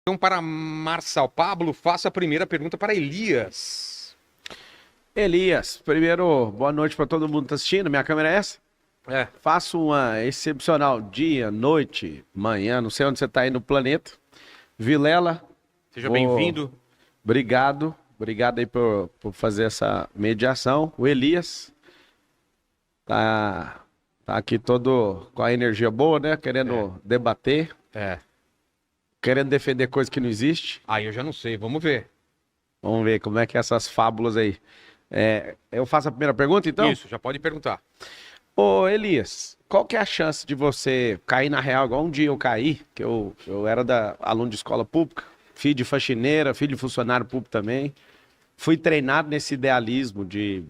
Então, para Marçal Pablo, faça a primeira pergunta para Elias. Elias, primeiro, boa noite para todo mundo que está assistindo. Minha câmera é essa? Faço uma excepcional dia, noite, manhã, não sei onde você está aí no planeta. Vilela. Seja bem-vindo. Obrigado aí por fazer essa mediação. O Elias tá aqui todo com a energia boa, né? Querendo debater. Querendo defender coisa que não existe. Aí eu já não sei, vamos ver. Vamos ver como é que é essas fábulas aí. Eu faço a primeira pergunta, então? Isso, já pode perguntar. Ô, Elias, qual que é a chance de você cair na real, igual um dia eu caí, que eu era aluno de escola pública, filho de faxineira, filho de funcionário público também. Fui treinado nesse idealismo de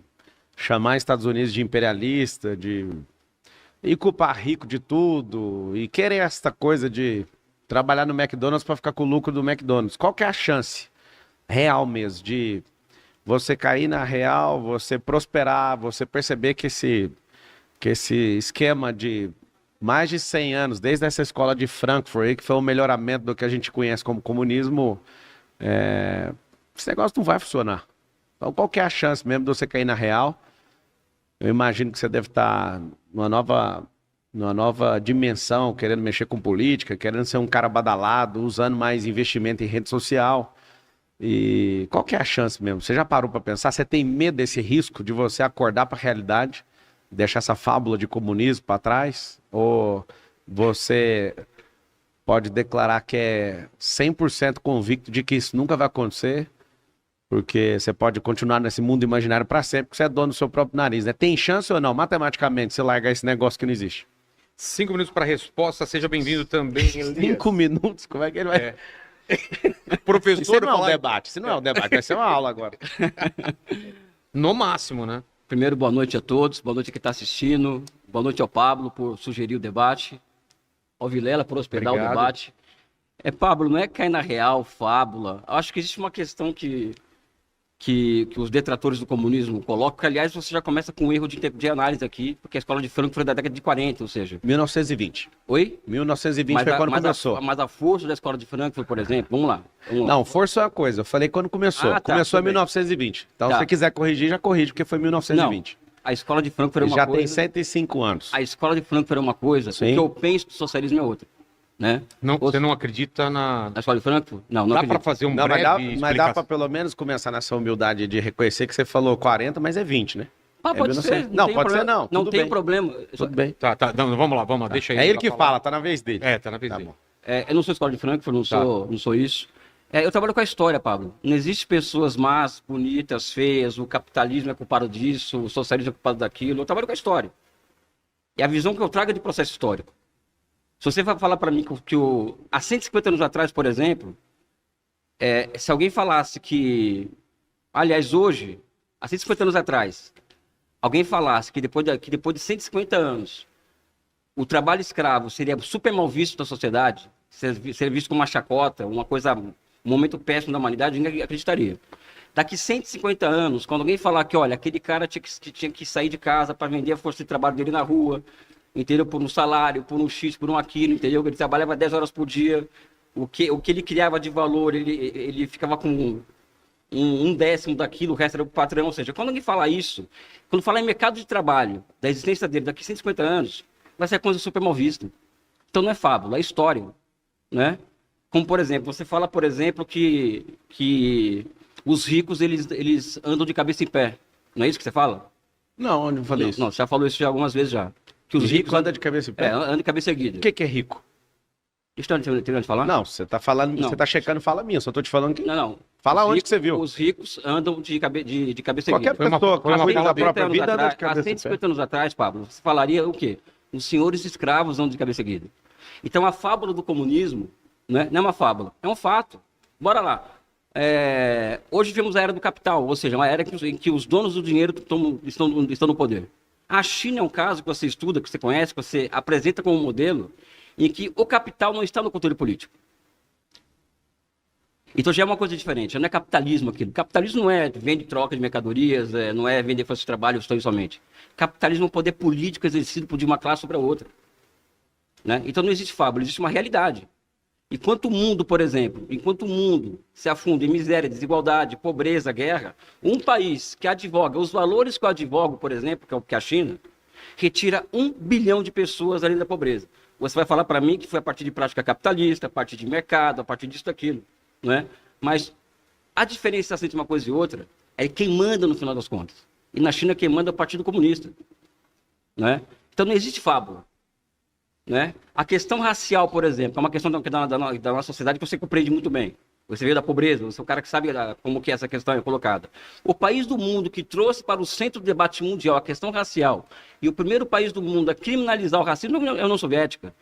chamar Estados Unidos de imperialista, e culpar rico de tudo, e querer essa coisa de trabalhar no McDonald's para ficar com o lucro do McDonald's. Qual que é a chance real mesmo de você cair na real, você prosperar, você perceber que esse esquema de mais de 100 anos, desde essa escola de Frankfurt, que foi o melhoramento do que a gente conhece como comunismo, esse negócio não vai funcionar. Então, qual que é a chance mesmo de você cair na real? Eu imagino que você deve estar numa nova dimensão, querendo mexer com política, querendo ser um cara badalado, usando mais investimento em rede social. E qual que é a chance mesmo? Você já parou para pensar? Você tem medo desse risco de você acordar para a realidade, deixar essa fábula de comunismo para trás? Ou você pode declarar que é 100% convicto de que isso nunca vai acontecer? Porque você pode continuar nesse mundo imaginário para sempre, porque você é dono do seu próprio nariz, né? Tem chance ou não, matematicamente, você largar esse negócio que não existe? 5 minutos para a resposta, seja bem-vindo também, Elias. 5 minutos? Como é que ele vai... Professor, isso não é um debate, isso não é um debate, vai ser uma aula agora. No máximo, né? Primeiro, boa noite a todos, boa noite a quem está assistindo, boa noite ao Pablo por sugerir o debate, ao Vilela por hospedar o debate. Pablo, não é cair na real, fábula. Acho que existe uma questão que os detratores do comunismo colocam, que aliás você já começa com um erro de análise aqui, porque a escola de Frankfurt foi da década de 40, ou seja... 1920. Oi? 1920 foi quando começou. Mas a força da escola de Frankfurt, por exemplo, vamos lá. Não, força é uma coisa, eu falei quando começou. Começou em 1920. Então, se você quiser corrigir, já corrige, porque foi 1920. Não, a escola de Frankfurt é uma coisa... Já tem 105 anos. A escola de Frankfurt é uma coisa, sim, o que eu penso do socialismo é outra. Né? Não, você não acredita na escola de Frankfurt? Não dá acredito. Para fazer um breve mas dá para pelo menos começar nessa humildade de reconhecer que você falou 40, mas é 20, né? Pode ser. Não, pode ser não. Não tem problema. Tudo bem. Tá, não, vamos lá, deixa aí. É ele que fala, tá na vez dele. Tá na vez dele. Eu não sou escola de Frankfurt, não sou isso. Eu trabalho com a história, Pablo. Não existe pessoas más, bonitas, feias, o capitalismo é culpado disso, o socialismo é culpado daquilo. Eu trabalho com a história. E a visão que eu trago é de processo histórico. Se você vai falar para mim que há 150 anos atrás, por exemplo, se alguém falasse que, aliás, hoje, há 150 anos atrás, alguém falasse que depois de 150 anos, o trabalho escravo seria super mal visto na sociedade, seria visto como uma chacota, um momento péssimo da humanidade, ninguém acreditaria. Daqui 150 anos, quando alguém falar que, olha, aquele cara tinha que sair de casa para vender a força de trabalho dele na rua, entendeu? Por um salário, por um X, por um aquilo, entendeu? Ele trabalhava 10 horas por dia, o que ele criava de valor, ele ficava com um décimo daquilo, o resto era o patrão. Ou seja, quando alguém fala isso, quando falar em mercado de trabalho, da existência dele daqui a 150 anos, vai ser coisa super mal vista. Então não é fábula, é história, né? Como, por exemplo, você fala, por exemplo, que os ricos, eles andam de cabeça em pé. Não é isso que você fala? Não, onde eu falei isso? Não, você já falou isso algumas vezes já. Que os ricos andam de cabeça em pé? Andam de cabeça erguida. O que é rico? Estão terminando de falar? Não, você tá falando, você tá checando fala minha, só tô te falando que... Não. Fala onde que você viu. Os ricos andam de cabeça erguida. Qualquer pessoa que cuida da própria vida anda de cabeça erguida. Há 150 anos atrás, Pablo, você falaria o quê? Os senhores escravos andam de cabeça erguida. Então a fábula do comunismo, né, não é uma fábula, é um fato. Bora lá. Hoje vivemos a era do capital, ou seja, uma era em que os donos do dinheiro estão no poder. A China é um caso que você estuda, que você conhece, que você apresenta como modelo, em que o capital não está no controle político. Então já é uma coisa diferente, não é capitalismo aquilo. Capitalismo não é venda e troca de mercadorias, não é vender força de trabalho somente. Capitalismo é um poder político exercido por de uma classe sobre a outra. Né? Então não existe fábula, existe uma realidade. Enquanto o mundo, por exemplo, enquanto o mundo se afunda em miséria, desigualdade, pobreza, guerra, um país que advoga os valores que eu advogo, por exemplo, que é a China, retira 1 bilhão de pessoas ali da pobreza. Você vai falar para mim que foi a partir de prática capitalista, a partir de mercado, a partir disso, daquilo, não é? Mas a diferenciação entre uma coisa e outra é quem manda no final das contas. E na China quem manda é o Partido Comunista, né? Então não existe fábula, né? A questão racial, por exemplo, é uma questão da nossa sociedade que você compreende muito bem. Você veio da pobreza, você é um cara que sabe como que essa questão é colocada. O país do mundo que trouxe para o centro do debate mundial a questão racial e o primeiro país do mundo a criminalizar o racismo é a União Soviética.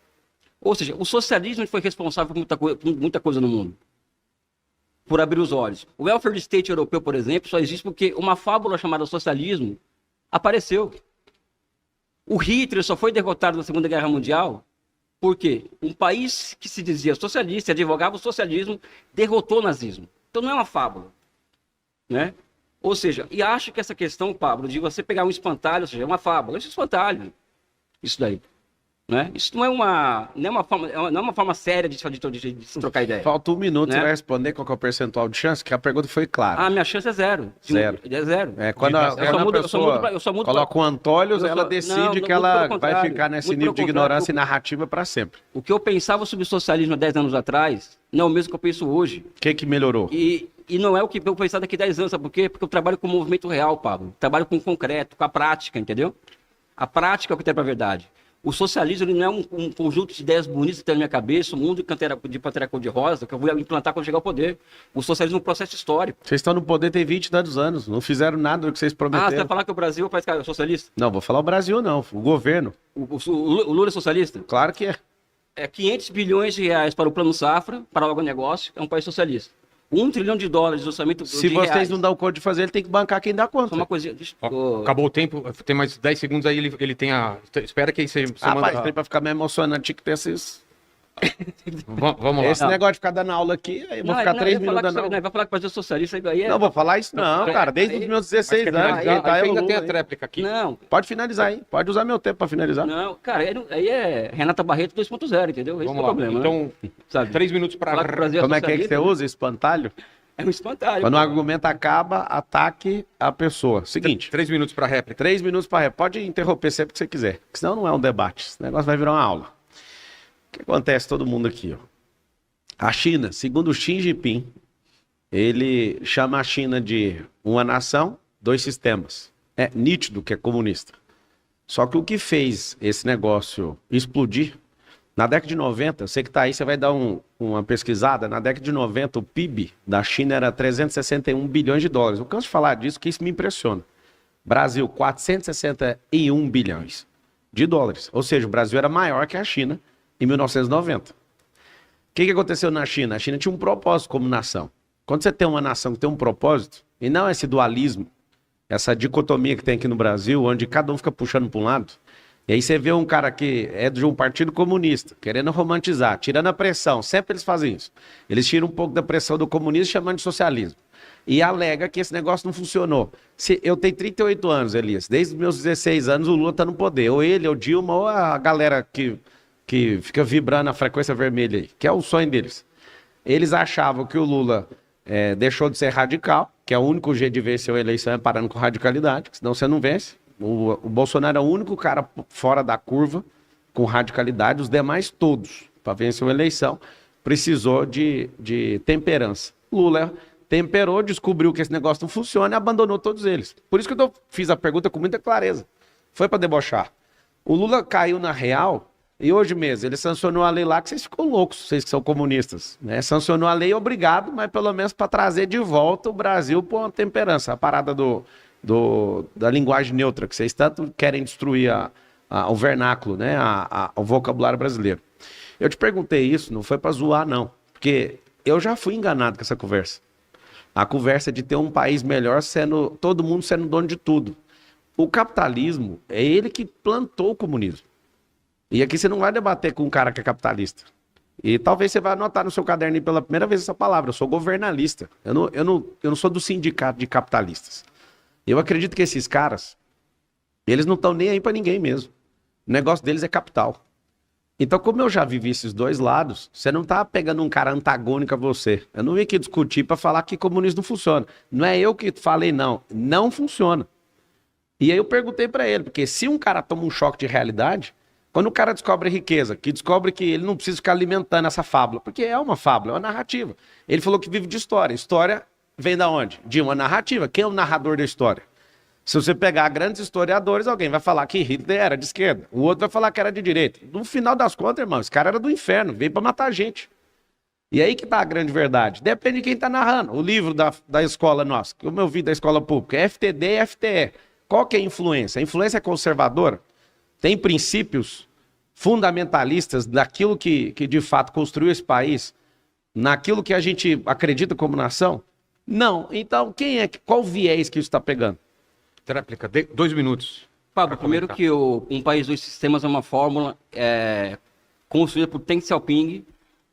Ou seja, o socialismo foi responsável por muita coisa no mundo. Por abrir os olhos. O welfare state europeu, por exemplo, só existe porque uma fábula chamada socialismo apareceu. O Hitler só foi derrotado na Segunda Guerra Mundial porque um país que se dizia socialista e advogava o socialismo derrotou o nazismo. Então não é uma fábula, né? Ou seja, e acho que essa questão, Pablo, de você pegar um espantalho, ou seja, é uma fábula, isso é espantalho, isso daí. Né? Isso não é uma forma séria de se trocar ideia. Falta 1 minuto, né? Você vai responder qual que é o percentual de chance, que a pergunta foi clara. Ah, minha chance é zero. Zero. É zero. É, quando a pessoa coloca o Antônios, ela decide que ela vai ficar nesse nível de ignorância e narrativa para sempre. O que eu pensava sobre socialismo há 10 anos atrás, não é o mesmo que eu penso hoje. O que melhorou? E não é o que eu pensar daqui a 10 anos, sabe por quê? Porque eu trabalho com o movimento real, Pablo. Trabalho com o concreto, com a prática, entendeu? A prática é o que tem pra verdade. O socialismo ele não é um conjunto de ideias bonitas que tem na minha cabeça, um mundo de pantera cor-de-rosa, que eu vou implantar quando chegar ao poder. O socialismo é um processo histórico. Vocês estão no poder tem 20 e tantos anos, não fizeram nada do que vocês prometeram. Ah, você vai falar que o Brasil é um país socialista? Não, vou falar o Brasil não, o governo. O Lula é socialista? Claro que é. É 500 bilhões de reais para o Plano Safra, para o agronegócio, é um país socialista. $1 trilhão de orçamento Se de vocês reais. não dão conta de fazer, ele tem que bancar quem dá conta. Só uma coisinha. Ó, acabou o tempo, tem mais 10 segundos aí, ele tem a... Espera que aí você Rapaz, manda... tem pra ficar me emocionando, tinha que ter esses... Vamos lá. Esse negócio de ficar dando aula aqui, aí eu vou ficar 3 minutos dando aula. Vai falar que o Brasil é socialista, aí é... Não, vou falar isso não, cara, desde os meus 16 anos. Ainda tem a tréplica aqui. Não, Pode finalizar aí, pode usar meu tempo pra finalizar. não, cara, aí é Renata Barreto 2.0, entendeu? Esse Vamos é o lá. problema, Então, né? Sabe? 3 minutos para... Falar que o Brasil Como é que você socialista, usa? Espantalho? É um espantalho. Quando o pô. argumento acaba, ataque a pessoa. Seguinte, 3 minutos para réplica. 3 minutos para pode interromper sempre que você quiser, porque senão não é um debate, esse negócio vai virar uma aula. O que acontece todo mundo aqui, ó? A China, segundo Xi Jinping, ele chama a China de uma nação, 2 sistemas. É nítido que é comunista. Só que o que fez esse negócio explodir, na década de 90, você que está aí, você vai dar uma pesquisada, na década de 90 o PIB da China era 361 bilhões de dólares. Eu canso de falar disso, que isso me impressiona. Brasil, 461 bilhões de dólares. Ou seja, o Brasil era maior que a China em 1990. O que aconteceu na China? A China tinha um propósito como nação. Quando você tem uma nação que tem um propósito, e não esse dualismo, essa dicotomia que tem aqui no Brasil, onde cada um fica puxando para um lado, e aí você vê um cara que é de um partido comunista, querendo romantizar, tirando a pressão, sempre eles fazem isso. Eles tiram um pouco da pressão do comunismo chamando de socialismo. E alega que esse negócio não funcionou. Eu tenho 38 anos, Elias, desde os meus 16 anos o Lula está no poder, ou ele, ou Dilma, ou a galera que fica vibrando a frequência vermelha aí, que é o sonho deles. Eles achavam que o Lula deixou de ser radical, que é o único jeito de vencer a eleição é parando com radicalidade, senão você não vence. O Bolsonaro é o único cara fora da curva com radicalidade, os demais todos, para vencer uma eleição, precisou de temperança. Lula temperou, descobriu que esse negócio não funciona e abandonou todos eles. Por isso que eu fiz a pergunta com muita clareza. Foi para debochar. O Lula caiu na real e hoje mesmo ele sancionou a lei lá que vocês ficam loucos, vocês que são comunistas. Né? Sancionou a lei, obrigado, mas pelo menos para trazer de volta o Brasil para uma temperança. A parada da linguagem neutra, que vocês tanto querem destruir o vernáculo, né? O vocabulário brasileiro. Eu te perguntei isso, não foi para zoar, não. Porque eu já fui enganado com essa conversa. A conversa de ter um país melhor, todo mundo sendo dono de tudo. O capitalismo é ele que plantou o comunismo. E aqui você não vai debater com um cara que é capitalista. E talvez você vai anotar no seu caderno pela primeira vez essa palavra. Eu sou governalista. Eu não sou do sindicato de capitalistas. Eu acredito que esses caras, eles não estão nem aí para ninguém mesmo. O negócio deles é capital. Então, como eu já vivi esses dois lados, você não tá pegando um cara antagônico a você. Eu não vim aqui discutir para falar que comunismo não funciona. Não é eu que falei, não. Não funciona. E aí eu perguntei para ele, porque se um cara toma um choque de realidade, quando o cara descobre riqueza, que descobre que ele não precisa ficar alimentando essa fábula, porque é uma fábula, é uma narrativa. Ele falou que vive de história. História vem da onde? De uma narrativa. Quem é o narrador da história? Se você pegar grandes historiadores, alguém vai falar que Hitler era de esquerda. O outro vai falar que era de direita. No final das contas, irmão, esse cara era do inferno, veio para matar gente. E aí que tá a grande verdade. Depende de quem tá narrando. O livro da escola nossa, como eu vi da escola pública, é FTD e FTE. Qual que é a influência? A influência é conservadora? Tem princípios fundamentalistas daquilo que de fato construiu esse país? Naquilo que a gente acredita como nação? Não. Então, qual viés que isso está pegando? Tréplica, 2 minutos. Pablo, primeiro que um país, dois sistemas é uma fórmula construída por Deng Xiaoping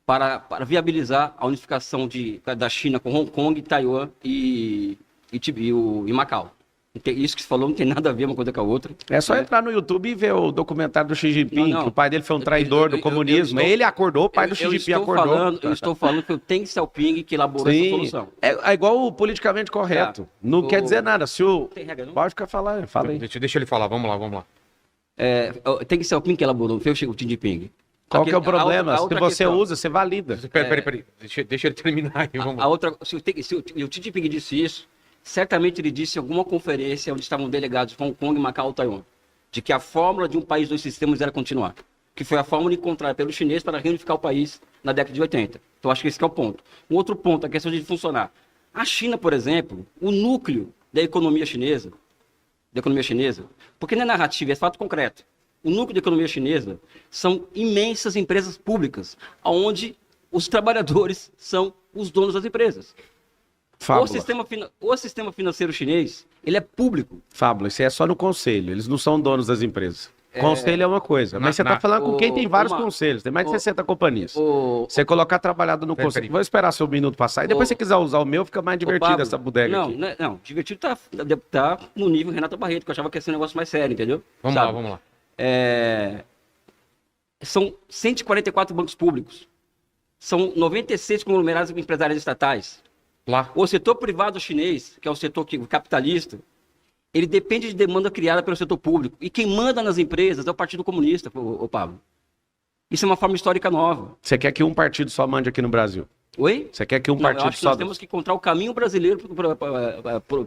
para viabilizar a unificação da China com Hong Kong, Taiwan e Macau. Isso que você falou não tem nada a ver uma coisa com a outra. É só entrar no YouTube e ver o documentário do Xi Jinping, que o pai dele foi um traidor do comunismo. Ele acordou, o pai do Xi Jinping acordou. Eu estou falando que o Deng Xiaoping que elaborou essa solução. É igual o politicamente correto. Não quer dizer nada. Se o... Tem regra, não? Pode ficar falando, fala aí. Deixa ele falar, vamos lá. Deng Xiaoping que elaborou, não foi o Xi Jinping. Qual que é o problema? Se você usa, você valida. Peraí. Deixa ele terminar aí, vamos lá. Se o Xi Jinping disse isso, certamente ele disse em alguma conferência onde estavam delegados Hong Kong, Macau e Taiwan, de que a fórmula de um país, dois sistemas era continuar. Que foi a fórmula encontrada pelo chinês para reunificar o país na década de 80. Então, acho que esse que é o ponto. Um outro ponto, a questão de funcionar. A China, por exemplo, o núcleo da economia chinesa, porque não é narrativa, é fato concreto. O núcleo da economia chinesa são imensas empresas públicas, onde os trabalhadores são os donos das empresas. O sistema financeiro chinês, ele é público. Fábula, isso é só no conselho, eles não são donos das empresas. Conselho é uma coisa, mas você está falando com quem tem vários conselhos, tem mais de 60 companhias. Você colocar trabalhado no conselho. Vou esperar seu minuto passar e depois se você quiser usar o meu, fica mais divertido Pablo, essa bodega aqui. Não, divertido tá no nível Renato Barreto, que eu achava que ia ser um negócio mais sério, entendeu? Vamos lá. São 144 bancos públicos, são 96 conglomerados empresariais estatais. Lá. O setor privado chinês, que é o setor capitalista, ele depende de demanda criada pelo setor público. E quem manda nas empresas é o Partido Comunista, Pablo. Isso é uma forma histórica nova. Você quer que um partido só mande aqui no Brasil? Oi? Você quer que um partido eu acho que só... nós temos que encontrar o caminho brasileiro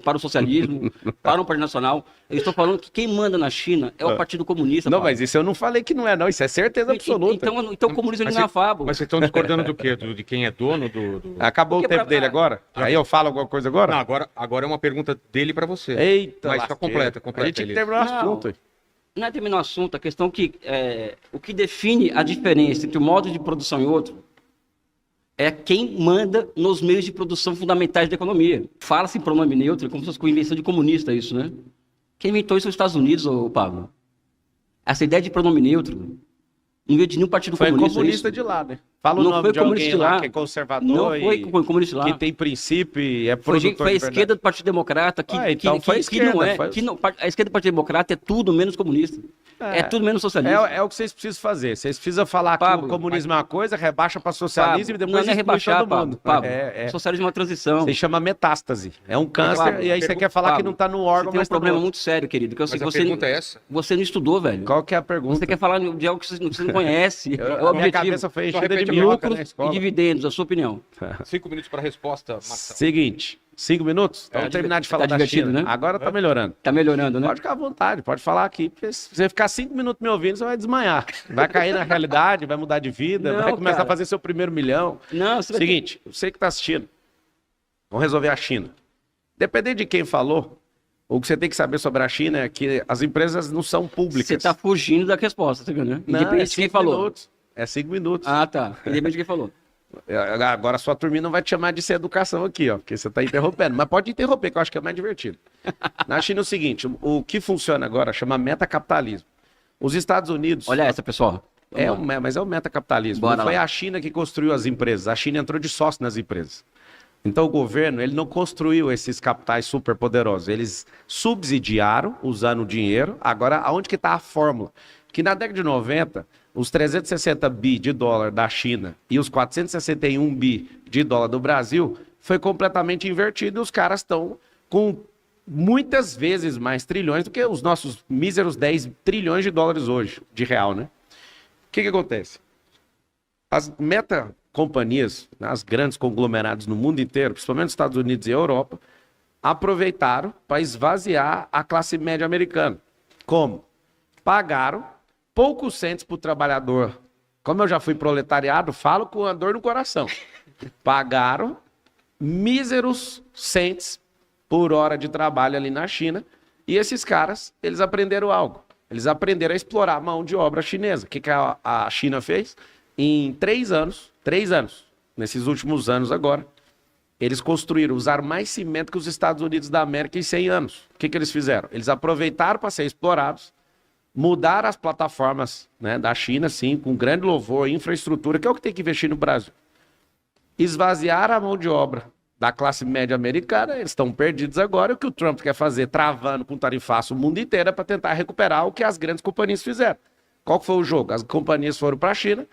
para o socialismo, para um partido nacional. Eu estou falando que quem manda na China é o Partido Comunista. Não, Pablo. mas isso eu não falei que não é, não. Isso é certeza absoluta. Então o comunismo não é fábula. Mas vocês estão discordando do quê? De quem é dono do... Acabou o tempo dele agora? Aí eu falo alguma coisa agora? Não, agora é uma pergunta dele para você. Eita, mas fica completa. A gente tem que terminar o assunto. Não é terminar o assunto, a questão que o que define a diferença entre o modo de produção e outro é quem manda nos meios de produção fundamentais da economia. Fala-se em pronome neutro como se fosse com invenção de comunista isso, né? Quem inventou isso são os Estados Unidos, Pablo. Essa ideia de pronome neutro não veio de nenhum partido comunista. Foi comunista de lá, né? Fala o nome de alguém lá que é conservador não foi comunista lá. Que tem princípio e é produtor foi a esquerda do Partido Democrata que não é. A esquerda do Partido Democrata é tudo menos comunista. É tudo menos socialista. É o que vocês precisam fazer. Vocês precisam falar que o comunismo é uma coisa, rebaixa para socialismo e depois não é rebaixar, todo mundo. Pablo. Socialismo é uma transição. Você chama metástase. É um câncer e aí você quer falar que não está no órgão. Você tem um problema muito sério, querido. Que mas a pergunta é essa? Você não estudou, velho. Qual que é a pergunta? Você quer falar de algo que você não conhece. É o minha cabeça foi enchida de lucros e dividendos, a sua opinião. 5 minutos para a resposta, Marcelo. Seguinte, 5 minutos? Vamos terminar de falar da China. Né? Agora tá melhorando. Tá melhorando, né? Pode ficar à vontade, pode falar aqui. Se você ficar 5 minutos me ouvindo, você vai desmaiar. Vai cair na realidade, vai mudar de vida, vai começar a fazer seu primeiro milhão. Não, Seguinte, você que tá assistindo, vamos resolver a China. Dependendo de quem falou, o que você tem que saber sobre a China é que as empresas não são públicas. Você tá fugindo da resposta, tá vendo, né? Independente de quem falou. Minutos. É 5 minutos. Ah, tá. Independente de quem falou. Agora a sua turminha não vai te chamar de ser educação aqui, ó, porque você está interrompendo. Mas pode interromper, que eu acho que é mais divertido. Na China é o seguinte, o que funciona agora chama metacapitalismo. Os Estados Unidos... Olha essa, pessoal. Mas é o metacapitalismo. Não foi a China que construiu as empresas, a China entrou de sócio nas empresas. Então o governo, ele não construiu esses capitais superpoderosos, eles subsidiaram usando o dinheiro. Agora, aonde que está a fórmula? Que na década de 90... os 360 bi de dólar da China e os 461 bi de dólar do Brasil foi completamente invertido e os caras estão com muitas vezes mais trilhões do que os nossos míseros 10 trilhões de dólares hoje, de real, né? O que acontece? As companhias, as grandes conglomerados no mundo inteiro, principalmente nos Estados Unidos e Europa, aproveitaram para esvaziar a classe média americana. Como? Pagaram poucos centos para o trabalhador. Como eu já fui proletariado, falo com a dor no coração. Pagaram míseros centos por hora de trabalho ali na China. E esses caras, eles aprenderam algo. Eles aprenderam a explorar a mão de obra chinesa. O que a China fez? Em 3 anos, nesses últimos anos agora, eles construíram, usaram mais cimento que os Estados Unidos da América em 100 anos. O que eles fizeram? Eles aproveitaram para ser explorados, mudaram as plataformas, né, da China, sim, com grande louvor, infraestrutura, que é o que tem que investir no Brasil. Esvaziaram a mão de obra da classe média americana, eles estão perdidos agora. O que o Trump quer fazer, travando com tarifaço o mundo inteiro, é para tentar recuperar o que as grandes companhias fizeram. Qual que foi o jogo? As companhias foram para a China.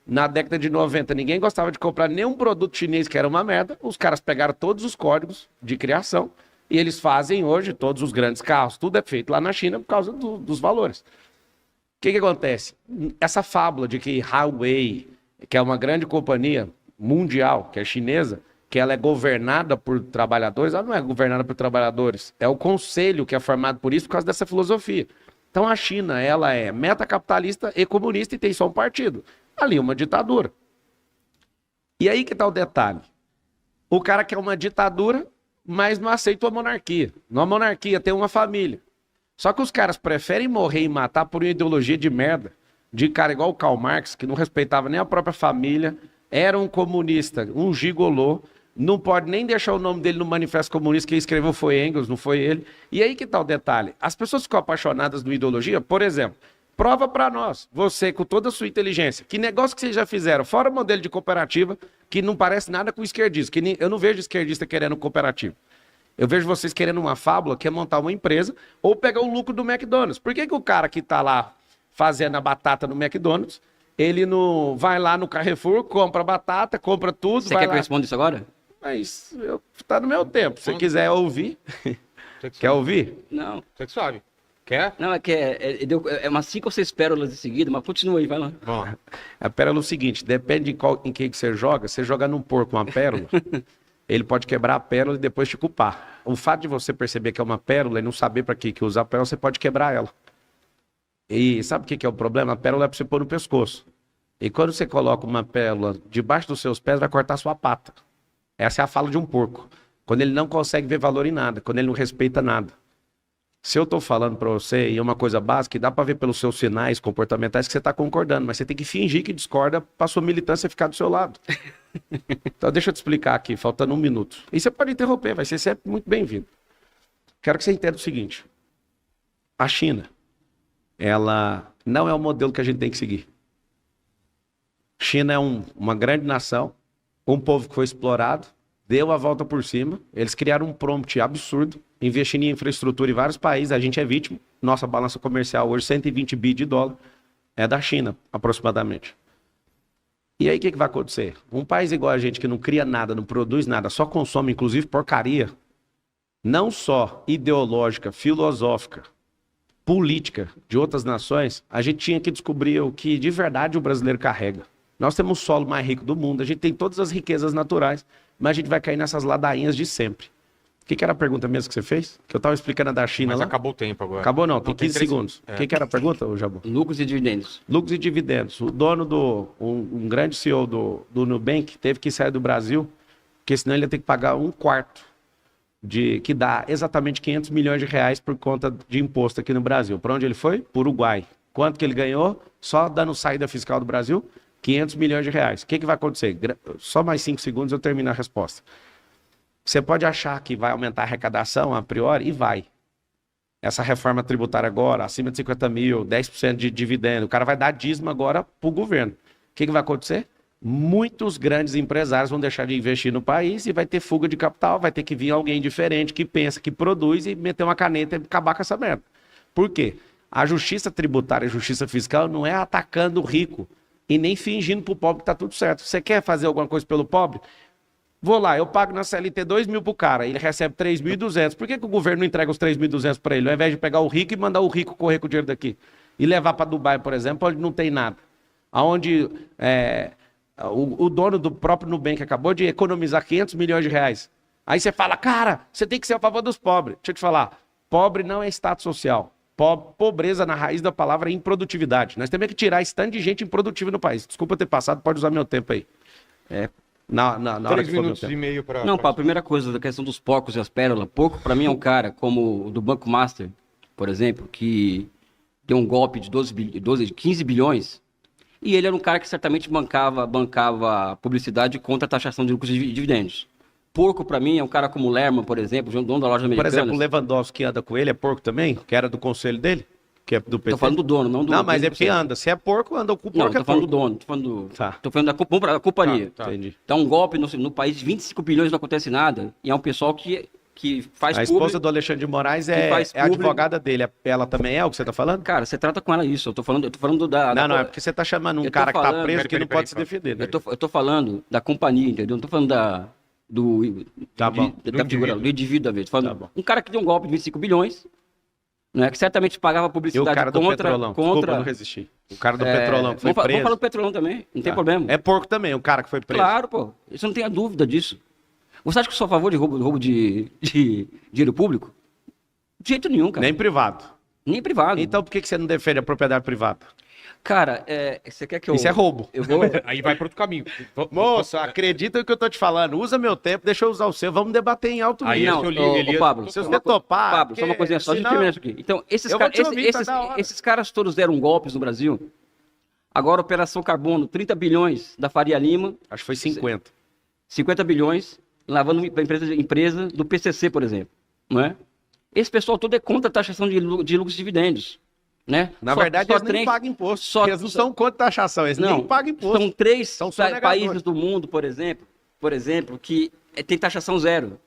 Na década de 90, ninguém gostava de comprar nenhum produto chinês que era uma merda. Os caras pegaram todos os códigos de criação e eles fazem hoje todos os grandes carros. Tudo é feito lá na China por causa dos valores. O que acontece? Essa fábula de que Huawei, que é uma grande companhia mundial, que é chinesa, que ela é governada por trabalhadores, ela não é governada por trabalhadores. É o conselho que é formado por isso por causa dessa filosofia. Então a China, ela é metacapitalista e comunista e tem só um partido. Ali uma ditadura. E aí que tá o detalhe. O cara quer uma ditadura, mas não aceita uma monarquia. Na monarquia tem uma família. Só que os caras preferem morrer e matar por uma ideologia de merda, de cara igual o Karl Marx, que não respeitava nem a própria família, era um comunista, um gigolô, não pode nem deixar o nome dele no Manifesto Comunista, quem escreveu foi Engels, não foi ele. E aí que tá o detalhe. As pessoas ficam apaixonadas por ideologia, por exemplo, prova para nós, você com toda a sua inteligência, que negócio que vocês já fizeram, fora o modelo de cooperativa, que não parece nada com esquerdista, que eu não vejo esquerdista querendo cooperativa. Eu vejo vocês querendo uma fábula, que é montar uma empresa, ou pegar o lucro do McDonald's. Por que o cara que tá lá fazendo a batata no McDonald's, ele não vai lá no Carrefour, compra batata, compra tudo, Você vai quer que lá... eu responda isso agora? Mas tá no meu tempo, se você quiser ouvir... Quer ouvir? Não. Você que sabe. Quer? Não, é que é umas 5 ou 6 pérolas em seguida, mas continua aí, vai lá. Bom. A pérola é o seguinte, depende em quem que você joga num porco uma pérola, ele pode quebrar a pérola e depois te culpar. O fato de você perceber que é uma pérola e não saber para que usa a pérola, você pode quebrar ela. E sabe o que é o problema? A pérola é para você pôr no pescoço. E quando você coloca uma pérola debaixo dos seus pés, vai cortar sua pata. Essa é a fala de um porco. Quando ele não consegue ver valor em nada, quando ele não respeita nada. Se eu estou falando para você, e é uma coisa básica, que dá para ver pelos seus sinais comportamentais que você está concordando, mas você tem que fingir que discorda para sua militância ficar do seu lado. Então deixa eu te explicar aqui, faltando 1 minuto. E você pode interromper, vai ser sempre muito bem-vindo. Quero que você entenda o seguinte. A China, ela não é o modelo que a gente tem que seguir. China é uma grande nação, um povo que foi explorado, deu a volta por cima, eles criaram um prompt absurdo, investindo em infraestrutura em vários países, a gente é vítima. Nossa balança comercial hoje, 120 bi de dólar, é da China, aproximadamente. E aí o que vai acontecer? Um país igual a gente, que não cria nada, não produz nada, só consome, inclusive, porcaria, não só ideológica, filosófica, política de outras nações, a gente tinha que descobrir o que de verdade o brasileiro carrega. Nós temos o solo mais rico do mundo, a gente tem todas as riquezas naturais, mas a gente vai cair nessas ladainhas de sempre. O que era a pergunta mesmo que você fez? Que eu estava explicando a da China. Mas lá. Acabou o tempo agora. Acabou não, tem 15 segundos. O que era a pergunta, Jabu? Lucros e dividendos. Lucros e dividendos. O dono um grande CEO do Nubank teve que sair do Brasil, porque senão ele ia ter que pagar 1/4 que dá exatamente 500 milhões de reais por conta de imposto aqui no Brasil. Para onde ele foi? Para o Uruguai. Quanto que ele ganhou? Só dando saída fiscal do Brasil? 500 milhões de reais. O que vai acontecer? Só mais 5 segundos eu termino a resposta. Você pode achar que vai aumentar a arrecadação a priori, e vai. Essa reforma tributária agora, acima de 50 mil, 10% de dividendo, o cara vai dar dízimo agora para o governo. O que vai acontecer? Muitos grandes empresários vão deixar de investir no país e vai ter fuga de capital, vai ter que vir alguém diferente que pensa, que produz e meter uma caneta e acabar com essa merda. Por quê? A justiça tributária, a justiça fiscal não é atacando o rico e nem fingindo pro pobre que tá tudo certo. Você quer fazer alguma coisa pelo pobre? Vou lá, eu pago na CLT 2.000 pro cara, ele recebe 3.200. Por que o governo não entrega os 3.200 para ele, ao invés de pegar o rico e mandar o rico correr com o dinheiro daqui? E levar para Dubai, por exemplo, onde não tem nada. Onde o dono do próprio Nubank acabou de economizar 500 milhões de reais. Aí você fala, cara, você tem que ser a favor dos pobres. Deixa eu te falar, pobre não é status social. Pobreza, na raiz da palavra, é improdutividade. Nós temos que tirar esse tanto de gente improdutiva no país. Desculpa ter passado, pode usar meu tempo aí. Na hora 3 que for meu minutos tempo. e meio para... Não, a primeira coisa da questão dos porcos e as pérolas. Porco, para mim, é um cara como o do Banco Master, por exemplo, que deu um golpe de 15 bilhões, e ele era um cara que certamente bancava publicidade contra a taxação de lucros e dividendos. Porco, para mim, é um cara como o Lerman, por exemplo, dono da loja Por americana. exemplo, o Lewandowski que anda com ele é porco também? Que era do conselho dele? Que é do PT? Tô falando do dono, não do... Não, mas é porque anda. Se é porco, anda com o Não, porco, tô é falando do porco. dono, tô falando do... Tá. Tô falando da companhia. Tá. Entendi. Então, um golpe no país de 25 bilhões não acontece nada, e é um pessoal que faz A esposa do Alexandre de Moraes é faz a público. advogada dele. Ela também é o que você tá falando? Cara, você trata com ela isso. Eu tô falando da... Não, é porque você tá chamando um Eu tô cara que tá falando- preso que não Peraí, pode se defender, né? Eu tô falando da companhia, entendeu? Não tô falando Tá bom. da figura, do indivíduo da vez. Tô falando Tá bom. um cara que deu um golpe de 25 bilhões, né, que certamente pagava E o publicidade cara do Petrolão? Desculpa, contra... não resisti. O cara do Petrolão que foi vamos preso. falar do Petrolão também, não tem Tá. problema. É porco também, o cara que foi preso. Claro, pô. Você não tem a dúvida disso. Você acha que eu sou a favor de roubo de dinheiro público? De jeito nenhum, cara. Nem privado. Nem privado. Então por que você não defende a propriedade privada? Cara, você quer que eu... Isso é roubo. Eu vou... Aí vai para outro caminho. Moço, acredita no que eu tô te falando. Usa meu tempo, deixa eu usar o seu. Vamos debater em alto Aí nível. não, eu li, Elias, Pablo, Se só você uma topar, Pablo, só uma porque coisinha só, deixa eu senão- terminar isso aqui. Então, Eu vou te ouvir, tá da hora. esses caras todos deram golpes no Brasil. Agora, Operação Carbono, 30 bilhões da Faria Lima, Acho que foi 50. 50 bilhões, lavando para empresa do PCC, por exemplo. Não é? Esse pessoal todo é contra a taxação de lucros e dividendos. Né? Na Só- verdade, só eles nem três- pagam imposto. só- Eles não são contra taxação, eles Não, nem pagam imposto. São 3 São sonegadores. países do mundo, por exemplo, que tem taxação zero.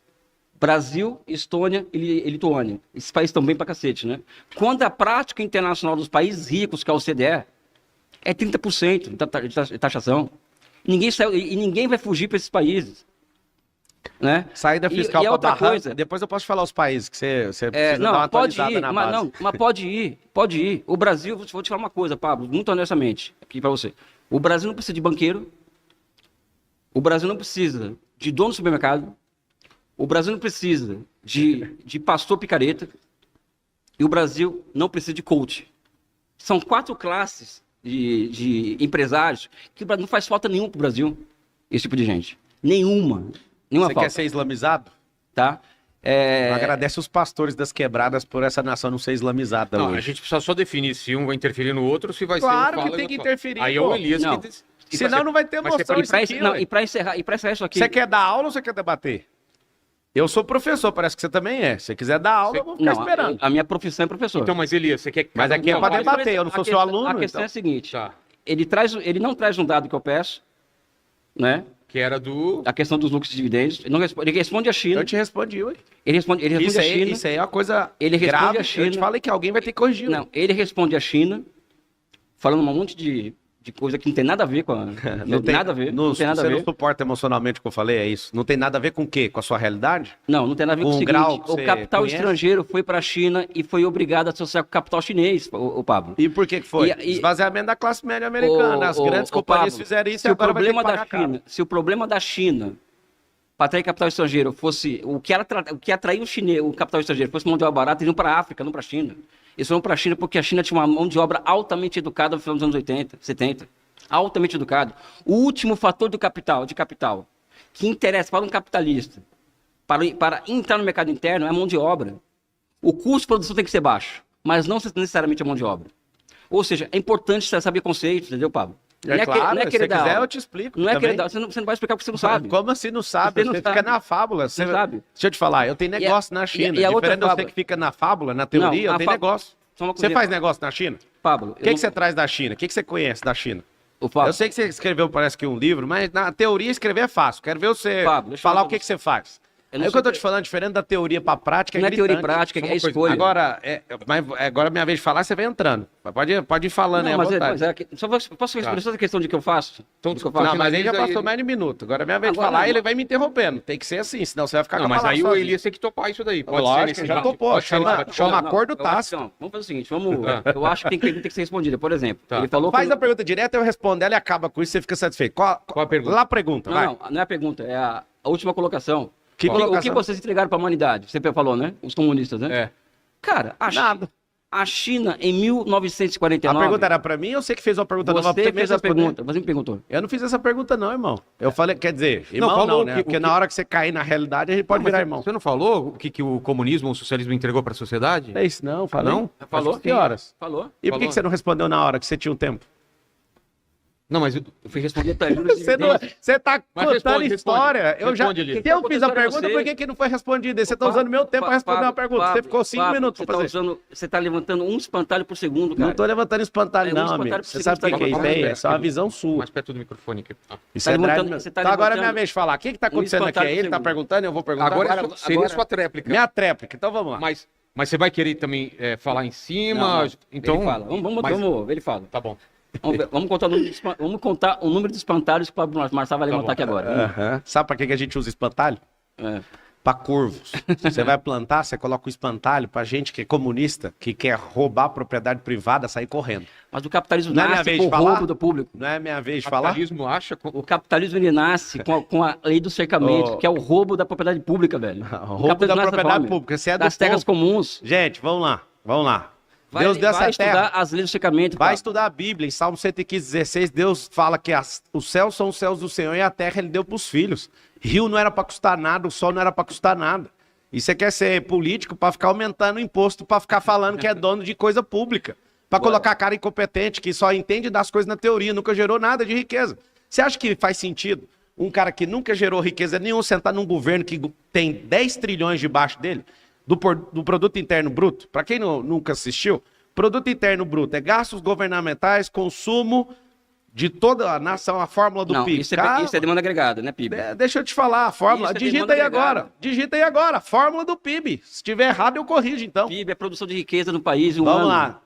Brasil, Estônia e Lituânia. Esses países estão bem pra cacete, né? Quando a prática internacional dos países ricos, que é a OCDE, é 30% de taxação. Ninguém vai fugir para esses países. Né? Saída E- fiscal e é pra outra barranco. coisa. Depois eu posso falar os países que você precisa dar Não, uma pode atualizada ir, na mas, base. mas pode ir. O Brasil, vou te falar uma coisa, Pablo, muito honestamente, aqui para você. O Brasil não precisa de banqueiro. O Brasil não precisa de dono do supermercado. O Brasil não precisa de pastor picareta. E o Brasil não precisa de coach. São 4 classes de empresários que não faz falta nenhuma pro Brasil. Esse tipo de gente. Nenhuma Você falta. quer ser islamizado? Tá? Agradece os pastores das quebradas por essa nação não ser islamizada Não, a hoje. gente precisa só definir se um vai interferir no outro, se vai Claro ser que fala tem na que sua- interferir, Aí é pô. o Elias Não. que... Senão não vai ter Mas você emoção pode- isso aqui, ué. E para encerrar isso aqui. Você quer dar aula ou você quer debater? Eu sou professor, parece que você também é. Se você quiser dar aula, eu vou ficar esperando. A minha profissão é professor. Então, mas Elias, você quer... Mas aqui é Não, pra mas- debater, eu não sou seu aluno, A questão então. é a seguinte: Tá. ele não traz um dado que eu peço, né? Que era do... A questão dos lucros e dividendos. Ele responde a China. Eu te respondi, ué. Ele responde Isso a aí, China. isso aí é uma coisa Ele responde grave. a China. Eu te falei que alguém vai ter que corrigir. ué. Não, ele responde a China, falando um monte de coisa que não tem nada a ver com a. Não tem nada a ver. Não tem nada a Você ver. não suporta emocionalmente o que eu falei, é isso? Não tem nada a ver com o quê? Com a sua realidade? Não tem nada a ver com o Um seguinte: grau que o você capital conhece? estrangeiro foi para a China e foi obrigado a associar com o capital chinês, o Pablo. E por que que foi? E- Esvaziamento da classe média americana. As grandes companhias Pablo, fizeram isso se e o agora vai ter que problema pagar da caro. China, se o problema da China para atrair capital estrangeiro fosse o que atraiu o capital estrangeiro fosse mão de obra barata, eles iam para a África, não para a China. Eles foram para a China porque a China tinha uma mão de obra altamente educada no final dos anos 80, 70. Altamente educado. O último fator de capital que interessa para um capitalista para entrar no mercado interno é a mão de obra. O custo de produção tem que ser baixo, mas não necessariamente a mão de obra. Ou seja, é importante você saber conceitos, entendeu, Pablo? É claro, se você dar quiser aula. eu te explico Não é também. querer dar, você não vai explicar porque você não sabe. Como assim não sabe? Você não Você fica sabe. na fábula. Você... Não sabe. Deixa eu te falar, eu tenho negócio na China. e a outra Diferente de você fábula? que fica na fábula, na teoria, Não, eu a tenho fábula- negócio. Só uma Você coisinha. faz negócio na China? Pablo, O que você traz da China? O que você conhece da China? O Pablo, Eu sei que você escreveu, parece que um livro, mas na teoria escrever é fácil. Quero ver você Pablo, deixa eu falar falar o que você faz. Eu não É o que eu tô sei- te falando, diferente da teoria pra prática, Não é teoria e gritante. prática, Só é uma coisa. escolha. Agora, mas agora é minha vez de falar, você vai entrando. Pode ir falando aí à Não, vontade. só posso responder só a questão de que eu faço? Então, Do que eu não, faço? Não, mas ele já finaliza passou aí. mais de um minuto. Agora é minha vez de Agora falar não. e ele vai me interrompendo. Tem que ser assim, senão você vai ficar Não, com a mas palavra aí o sozinho. Elias tem que topar isso daí. Pode Lógico, ser nesse já bate- topou. pode ser nesse Chama- bate- chama Não, acordo eu acho tácito. que não. Vamos fazer o seguinte, eu acho que tem que ser respondida. Por exemplo, Tá. ele falou Faz que... a pergunta direta, eu respondo ela e acaba com isso, você fica satisfeito. Qual a pergunta? Lá a pergunta, vai. Não é a pergunta, é a última colocação. Que O colocação? que vocês entregaram para a humanidade? Você falou, né? Os comunistas, né? É. Cara, Nada. a China, em A 1949... pergunta era pra mim ou você que fez uma pergunta nova? Você Você fez mesmo a responder? pergunta, você me perguntou. Eu não fiz essa pergunta não, irmão. Eu falei, quer dizer, irmão não, falou né? que- Porque o na que- hora que você cair na realidade, a gente pode Não, mas virar você- irmão. Você não falou o que o comunismo ou o socialismo entregou para a sociedade? É isso não, falei. Não? Falou? Acho que horas? Falou? E por que Falou. que você não respondeu na hora que você tinha um tempo? Não, mas Eu fui responder para Você, não, você tá Mas contando responde, história. Eu já, Responde, Elias. se eu fiz a Tá acontecendo pergunta, você. por que que não foi respondida? Você tá usando meu tempo para responder uma pergunta. Você ficou 5 minutos pra fazer. Você tá levantando um espantalho por segundo, cara. Não tô levantando espantalho É um não, espantalho amigo. por Você segundo, sabe o que tá que é isso levantando. aí? É só uma visão sua. Mais perto do microfone aqui. Isso Tá é levantando- drive. você tá Então agora é minha levantando vez de falar. O que tá acontecendo aqui? espantalho Ele tá segundo. perguntando, eu vou perguntar. Agora seria a sua tréplica. Minha tréplica. Então vamos lá. Mas você vai querer também falar em cima? Não. Então, Ele fala. Vamos, mas- ele fala. Tá bom. Vamos contar o número de espantalhos que o Pablo Marçal vai levantar aqui agora. Aham. Sabe pra que que a gente usa espantalho? É. Pra corvos. Você vai plantar, você coloca o espantalho pra gente que é comunista, que quer roubar a propriedade privada, sair correndo. Mas o capitalismo Não é minha nasce vez com de o falar? roubo do público. Não é minha vez O de falar? capitalismo acha... O capitalismo ele nasce com a lei do cercamento, Oh. que é o roubo da propriedade pública, velho. O roubo da capitalismo nasce dessa propriedade forma. pública. Você é do Das terras povo. comuns. Gente, vamos lá. Vamos lá. Vai, Deus deu vai essa terra. estudar as leis do cercamento. Vai Pablo. estudar a Bíblia. Em Salmo 115:16, Deus fala que os céus são os céus do Senhor e a terra ele deu para os filhos. Rio não era para custar nada, o sol não era para custar nada. E você quer ser político para ficar aumentando o imposto, para ficar falando que é dono de coisa pública. Para colocar cara incompetente, que só entende das coisas na teoria, nunca gerou nada de riqueza. Você acha que faz sentido um cara que nunca gerou riqueza nenhuma sentar num governo que tem 10 trilhões debaixo dele, do produto interno bruto? Para quem nunca assistiu, produto interno bruto é gastos governamentais, consumo de toda a nação, a fórmula do Não, PIB. isso Calma. é demanda agregada, né, PIB? Deixa eu te falar, a fórmula. Isso é Digita demanda aí agregada. agora. Digita aí agora. Fórmula do PIB. Se tiver errado, eu corrijo, então. PIB é produção de riqueza no país em um Vamos ano. lá.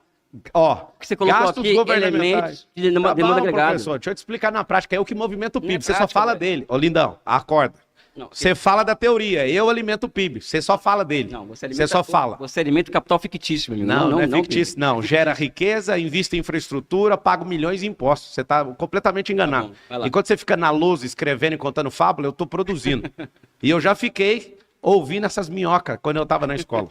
Ó, Que você colocou gastos aqui governamentais. elementos de demanda Tá bom, agregada. professor, deixa eu te explicar na prática. É o que movimenta o Não PIB. é Você só prática, fala velho. dele. Ô, lindão, acorda. Não, Você fala da teoria. Eu alimento o PIB. Você só fala dele. Não, Você só fala. Você alimenta o capital fictício, meu amigo. Não, é PIB. fictício, não. Gera riqueza, investe em infraestrutura, paga milhões de impostos. Você está completamente enganado. Tá bom, vai lá. Enquanto você fica na lousa escrevendo e contando fábula, eu estou produzindo. E eu já fiquei ouvindo essas minhocas quando eu estava na escola.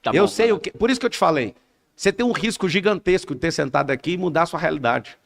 Tá Eu bom, sei vai o que. Por isso que eu te falei. Você tem um risco gigantesco de ter sentado aqui e mudar a sua realidade.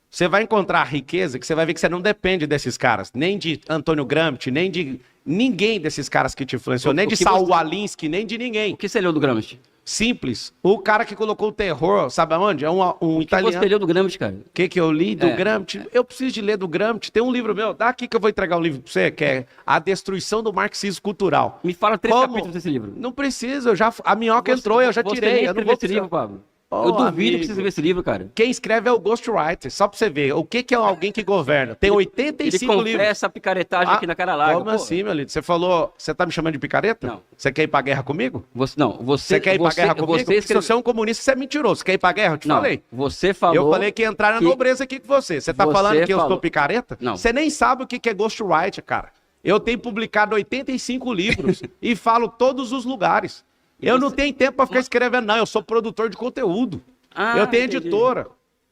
Você vai encontrar riqueza que você vai ver que você não depende desses caras, nem de Antônio Gramsci, nem de ninguém desses caras que te influenciou, nem O de que Saul você- Alinsky, nem de ninguém. O que você leu do Gramsci? Simples. O cara que colocou o terror, sabe aonde? É um O que italiano. você leu do Gramsci, cara? O que eu li do É. Gramsci? Eu preciso de ler do Gramsci. Tem um livro meu, dá aqui que eu vou entregar um livro pra você, que é A Destruição do Marxismo Cultural. Me fala 3 Como? capítulos desse livro. Não precisa, a minhoca entrou, eu já Você tirei. nem Eu não escreveu vou esse precisar. livro, Pablo. Ô, Eu duvido amigo. que você escreveu esse livro, cara. Quem escreve é o ghostwriter, só pra você ver. O que é alguém que governa? Tem Ele 85 livros. confessa a picaretagem aqui na cara larga. Como pô. assim, meu lindo? Você falou, você tá me chamando de picareta? Não. Você quer ir pra guerra comigo? Você quer ir pra guerra comigo? Você Porque se escreveu... você é um comunista, você é mentiroso. Você quer ir pra guerra? Eu te Não, falei. você falou... Eu falei que ia entrar na que- nobreza aqui com você. Você tá Você falando que eu falou. sou picareta? Não. Você nem sabe o que é ghostwriter, cara. Eu tenho publicado 85 livros e falo todos os lugares. E Eu você- não tenho tempo pra ficar escrevendo, não. Eu sou produtor de conteúdo. Ah, eu tenho entendi. editora.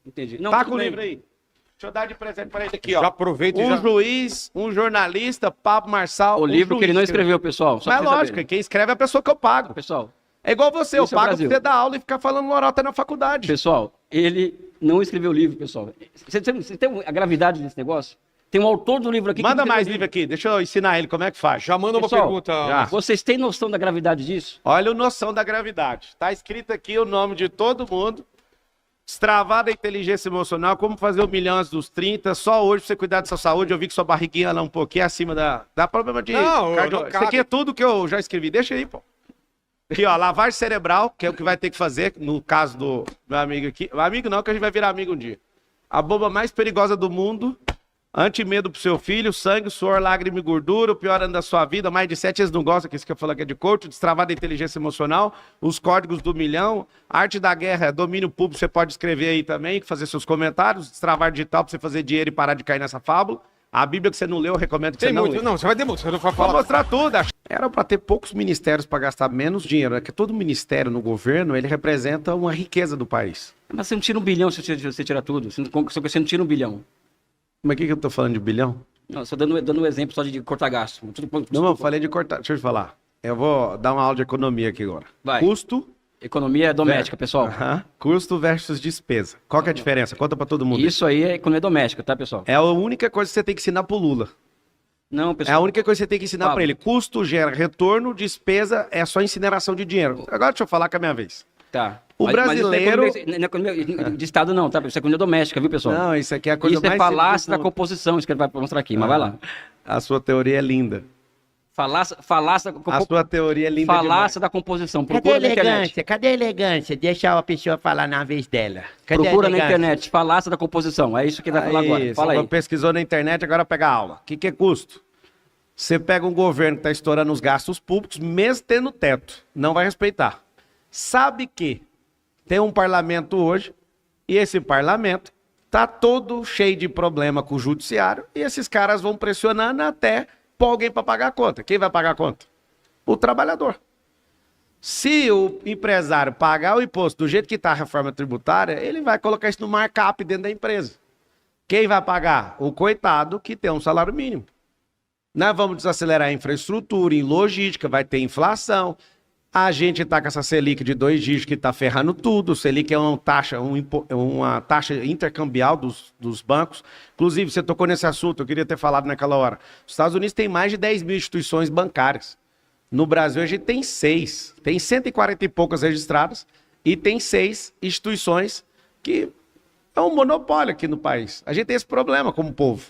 Entendi. Não, Tá tudo com o bem. livro aí. Deixa eu dar de presente pra ele aqui, ó. Já aproveita e Um já... juiz, um jornalista, Pablo Marçal. O um livro que ele não juiz. escreveu, pessoal. Só Mas pra vocês lógico, saberem. quem escreve é a pessoa que eu pago. Pessoal, É igual você, eu Isso é pago pra Brasil. você dar aula e ficar falando lorota na faculdade. pessoal, ele não escreveu o livro, pessoal. Você tem a gravidade desse negócio? Tem um autor do livro aqui que Manda escreveu mais o livro aqui, deixa eu ensinar ele como é que faz. Já manda uma Pessoal, pergunta. já. Vocês têm noção da gravidade disso? Olha a noção da gravidade. Tá escrito aqui o nome de todo mundo. Destravada a inteligência emocional, como fazer 1 milhão antes dos 30. Só hoje pra você cuidar da sua saúde. Eu vi que sua barriguinha lá um pouquinho acima dá problema de Não, não Isso aqui é tudo que eu já escrevi. Deixa aí, pô. Aqui, ó, lavagem cerebral, que é o que vai ter que fazer, no caso do meu amigo aqui. Amigo não, que a gente vai virar amigo um dia. A bomba mais perigosa do mundo. Antimedo pro seu filho, sangue, suor, lágrima e gordura, o pior ano da sua vida, mais de 7 eles não gostam, que isso que eu falo que é de coach, destravada inteligência emocional, os códigos do milhão, arte da guerra, domínio público, você pode escrever aí também, fazer seus comentários, destravar digital pra você fazer dinheiro e parar de cair nessa fábula. A Bíblia que você não leu, eu recomendo que Tem você não muito. leia. Não, você vai demonstrar. Eu não vou Vou falar. mostrar tudo. Era para ter poucos ministérios para gastar menos dinheiro. É que todo ministério no governo, ele representa uma riqueza do país. Mas você não tira 1 bilhão se você tira tudo. Você não tira 1 bilhão. Mas o que eu tô falando de bilhão? Não, só dando um exemplo só de cortar gasto. Não, eu falei de cortar. Deixa eu te falar. Eu vou dar uma aula de economia aqui agora. Vai. Custo. Economia doméstica, pessoal. Custo versus despesa. Qual que é a diferença? Conta para todo mundo. Isso aí é economia doméstica, tá, pessoal? É a única coisa que você tem que ensinar pro Lula. Não, É pessoal. a única coisa que você tem que ensinar Fala. para ele. Custo gera retorno, despesa é só incineração de dinheiro. Agora deixa eu falar com a minha vez. Tá. O brasileiro- Isso não é economia de Estado, não, tá? Isso é economia doméstica, viu, pessoal? Não, isso aqui é a coisa Isso é mais falácia simples da do mundo. composição, isso que ele vai mostrar aqui, mas vai lá. A sua teoria é linda. Falácia A sua teoria é linda demais. falácia da composição. Cadê a Procura na internet. elegância? Cadê a elegância? Deixa a pessoa falar na vez dela. Cadê Procura a na elegância? internet, falácia da composição. É isso que ele vai falar Aí, agora. Fala você aí. pesquisou na internet, agora pega a aula. O que é custo? Você pega um governo que está estourando os gastos públicos, mesmo tendo teto, não vai respeitar. Sabe que tem um parlamento hoje, e esse parlamento tá todo cheio de problema com o judiciário, e esses caras vão pressionando até pôr alguém para pagar a conta. Quem vai pagar a conta? O trabalhador. Se o empresário pagar o imposto do jeito que está a reforma tributária, ele vai colocar isso no markup dentro da empresa. Quem vai pagar? O coitado que tem um salário mínimo. Nós vamos desacelerar a infraestrutura, em logística, vai ter inflação. A gente está com essa Selic de 2 dígitos que está ferrando tudo. Selic é uma taxa intercambial dos bancos. Inclusive, você tocou nesse assunto, eu queria ter falado naquela hora. Os Estados Unidos têm mais de 10 mil instituições bancárias. No Brasil, a gente tem 6. Tem 140 e poucas registradas e tem 6 instituições que é um monopólio aqui no país. A gente tem esse problema como povo.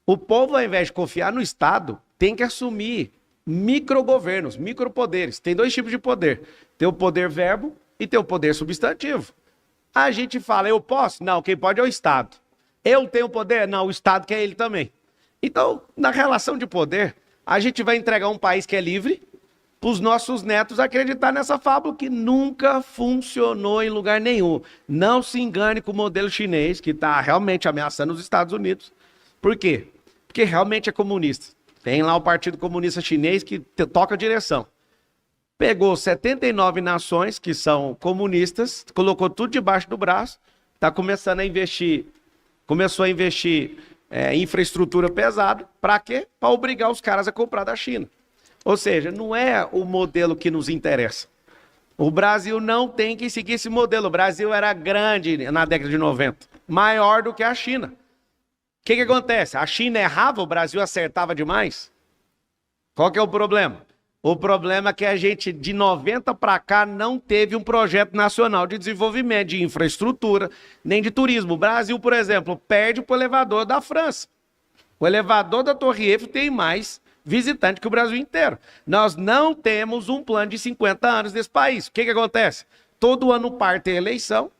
O povo, ao invés de confiar no Estado, tem que assumir microgovernos, micropoderes. Tem 2 tipos de poder. Tem o poder verbo e tem o poder substantivo. A gente fala, eu posso? Não, quem pode é o Estado. Eu tenho poder? Não, o Estado quer ele também. Então, na relação de poder, a gente vai entregar um país que é livre para os nossos netos acreditar nessa fábula que nunca funcionou em lugar nenhum. Não se engane com o modelo chinês, que está realmente ameaçando os Estados Unidos. Por quê? Porque realmente é comunista. Tem lá o Partido Comunista Chinês que toca a direção. Pegou 79 nações que são comunistas, colocou tudo debaixo do braço, está começando a investir, começou a investir em infraestrutura pesada. Para quê? Para obrigar os caras a comprar da China. Ou seja, não é o modelo que nos interessa. O Brasil não tem que seguir esse modelo. O Brasil era grande na década de 90, maior do que a China. O que acontece? A China errava, o Brasil acertava demais? Qual que é o problema? O problema é que a gente, de 90 para cá, não teve um projeto nacional de desenvolvimento, de infraestrutura, nem de turismo. O Brasil, por exemplo, perde para o elevador da França. O elevador da Torre Eiffel tem mais visitante que o Brasil inteiro. Nós não temos um plano de 50 anos nesse país. O que acontece? Todo ano par tem eleição.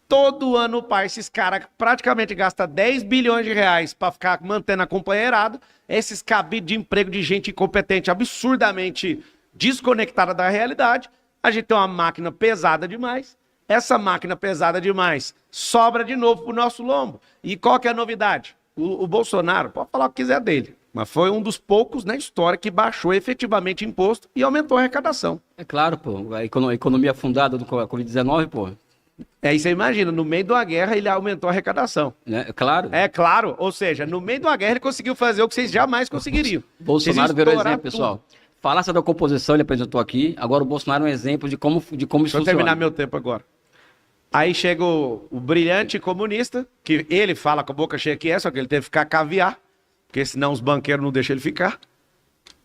Todo ano, esses caras praticamente gastam 10 bilhões de reais para ficar mantendo a companheirada. Esses cabides de emprego de gente incompetente, absurdamente desconectada da realidade. A gente tem uma máquina pesada demais. Essa máquina pesada demais sobra de novo pro nosso lombo. E qual que é a novidade? O Bolsonaro, pode falar o que quiser dele, mas foi um dos poucos na história que baixou efetivamente imposto e aumentou a arrecadação. É claro, pô. A economia fundada do Covid-19, pô. Aí você imagina, no meio de uma guerra ele aumentou a arrecadação. Né? É claro. É claro, ou seja, no meio de uma guerra ele conseguiu fazer o que vocês jamais conseguiriam. Bolsonaro Vocês virou estouraram exemplo, pessoal. Falácia da composição, ele apresentou aqui. Agora o Bolsonaro é um exemplo de como isso Deixa eu funciona. terminar meu tempo agora. Aí chega o brilhante comunista, que ele fala com a boca cheia que é, só que ele teve que ficar caviar, porque senão os banqueiros não deixam ele ficar.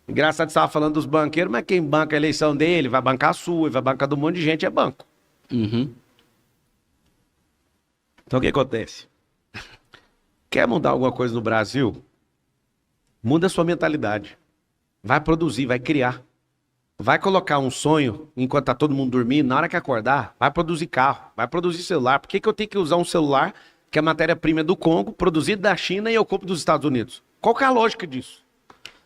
Engraçado que você estava falando dos banqueiros, mas quem banca a eleição dele, vai bancar a sua, vai bancar de um monte de gente, é banco. Uhum. Então o que acontece? Quer mudar alguma coisa no Brasil? Muda a sua mentalidade. Vai produzir, vai criar. Vai colocar um sonho enquanto tá todo mundo dormindo, na hora que acordar, vai produzir carro, vai produzir celular. Por que eu tenho que usar um celular que a matéria-prima é do Congo, produzida da China e eu compro dos Estados Unidos. Qual que é a lógica disso?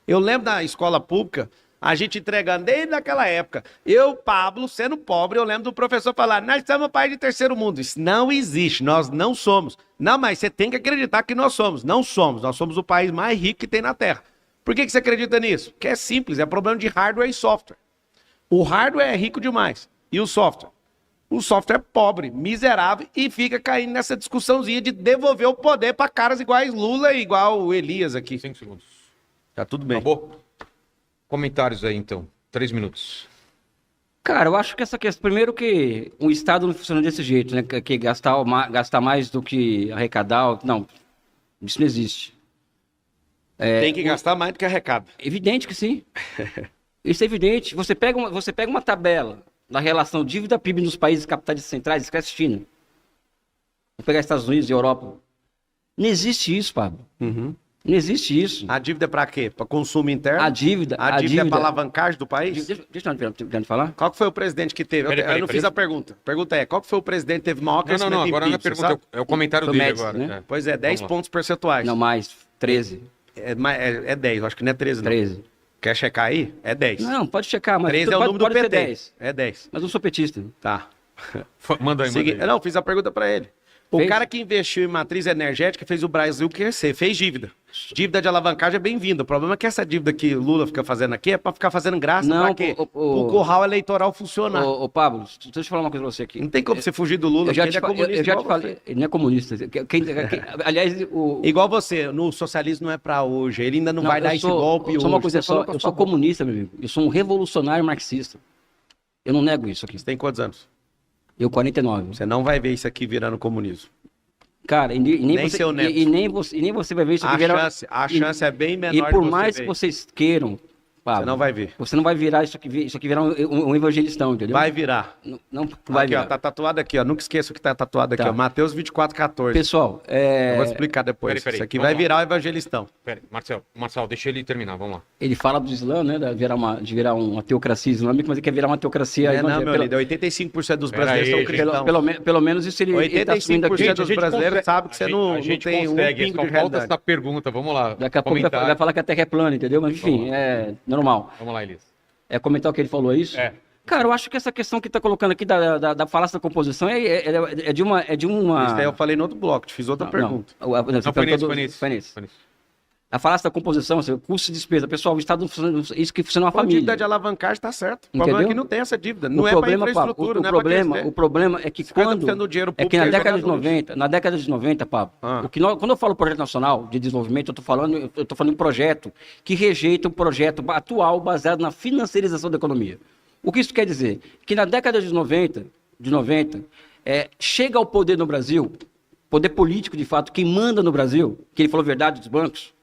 Eu lembro da escola pública, a gente entregando desde aquela época. Eu, Pablo, sendo pobre, eu lembro do professor falar, nós somos um país de terceiro mundo. Isso não existe, nós não somos. Não, mas você tem que acreditar que nós somos. Não somos, nós somos o país mais rico que tem na Terra. Por que você acredita nisso? Porque é simples, é problema de hardware e software. O hardware é rico demais. E o software? O software é pobre, miserável e fica caindo nessa discussãozinha de devolver o poder para caras iguais Lula e igual o Elias aqui. 5 segundos. Tá tudo bem. Acabou? Comentários aí, então. 3 minutos. Cara, eu acho que essa questão. Primeiro que o Estado não funciona desse jeito, né? Que gastar mais do que arrecadar. Não, isso não existe. Tem que gastar mais do que arrecada. Evidente que sim. Isso é evidente. Você pega uma tabela da relação dívida-PIB nos países capitais centrais, esquece China. Vou pegar Estados Unidos e Europa. Não existe isso, Pablo. Uhum. Não existe isso. A dívida é para quê? Para consumo interno? A dívida é para alavancagem do país? Deixa eu falar. Qual que foi o presidente que teve? Eu não fiz a pergunta. A pergunta é, qual que foi o presidente que teve maior crescimento Não, agora em não é PIB, pergunta, é o comentário Foi dele Médici, agora. né? É. Pois é, 10 Vamos lá. pontos percentuais. Não, mais. 13. É 10, eu acho que não é 13 não. 13. Quer checar aí? É 10. Não, pode checar, mas 13 é o pode, número do pode ser PT. 10. É 10. Mas eu sou petista. Tá. Manda aí, manda aí. Não, fiz a pergunta para ele. O Fez? cara que investiu em matriz energética fez o Brasil crescer, fez dívida. Dívida de alavancagem é bem-vinda. O problema é que essa dívida que Lula fica fazendo aqui é para ficar fazendo graça, Não, pra quê? O curral eleitoral funcionar. Ô, Pablo, deixa eu falar uma coisa pra você aqui. Não tem como você fugir do Lula, Eu já porque te, ele é comunista eu já te igual falei, você. ele não é comunista. Aliás, Igual você, no socialismo não é para hoje, ele ainda não vai dar esse golpe só hoje. uma coisa Você falou só, com a eu sua sou boca. comunista, meu amigo. Eu sou um revolucionário marxista. Eu não nego isso aqui. Você tem quantos anos? Eu, 49. Você não vai ver isso aqui virando comunismo. Cara, e nem Nem você, seu neto. e nem você vai ver isso aqui A chance é bem menor E por de você mais ver. que vocês queiram, Pablo, Você não vai ver. Você não vai virar isso aqui virar um evangelistão, entendeu? Vai virar. Não vai Aqui, virar. ó, tá tatuado aqui, ó. Nunca esqueça o que tá tatuado aqui, Tá. ó. Mateus 24:14. Pessoal, Eu vou te explicar depois. Peraí, Isso aqui vamos vai lá. virar o evangelistão. Pera, Marcelo, deixa ele terminar, vamos lá. ele fala do Islã, né? De virar uma teocracia islâmica, mas ele quer virar uma teocracia Não, evangélica. meu líder, 85% dos Pera brasileiros aí, são gente. cristãos. Pelo menos isso ele tá assumindo aqui. 85% dos brasileiros sabem que você não tem um consegue, pingo só de falta realidade. essa pergunta, vamos lá. Daqui a pouco vai falar que a Terra é plana, entendeu? Mas enfim, Vamos lá. é normal. Vamos lá, Elias. É comentar o que ele falou, é isso? É. Cara, eu acho que essa questão que tá colocando aqui da falácia da composição é de uma... Isso aí eu falei no outro bloco, te fiz outra pergunta. Não, você Não, foi perguntou nesse. foi nesse. A falácia da composição, assim, custo de despesa. Pessoal, o Estado não funciona, isso que funciona uma Com dívida família. de alavancagem tá certo. O Entendeu? problema é que não tem essa dívida. Não O é problema, para Pablo, infraestrutura, não é o problema é que Os caras tão quando... precisando do dinheiro É que público, na é década de jogar no lixo. 90, Pablo, Ah. quando eu falo projeto nacional de desenvolvimento, eu tô falando de um projeto que rejeita um projeto atual baseado na financiarização da economia. O que isso quer dizer? Que na década de 90, chega ao poder no Brasil, poder político de fato, quem manda no Brasil, que ele falou verdade dos bancos,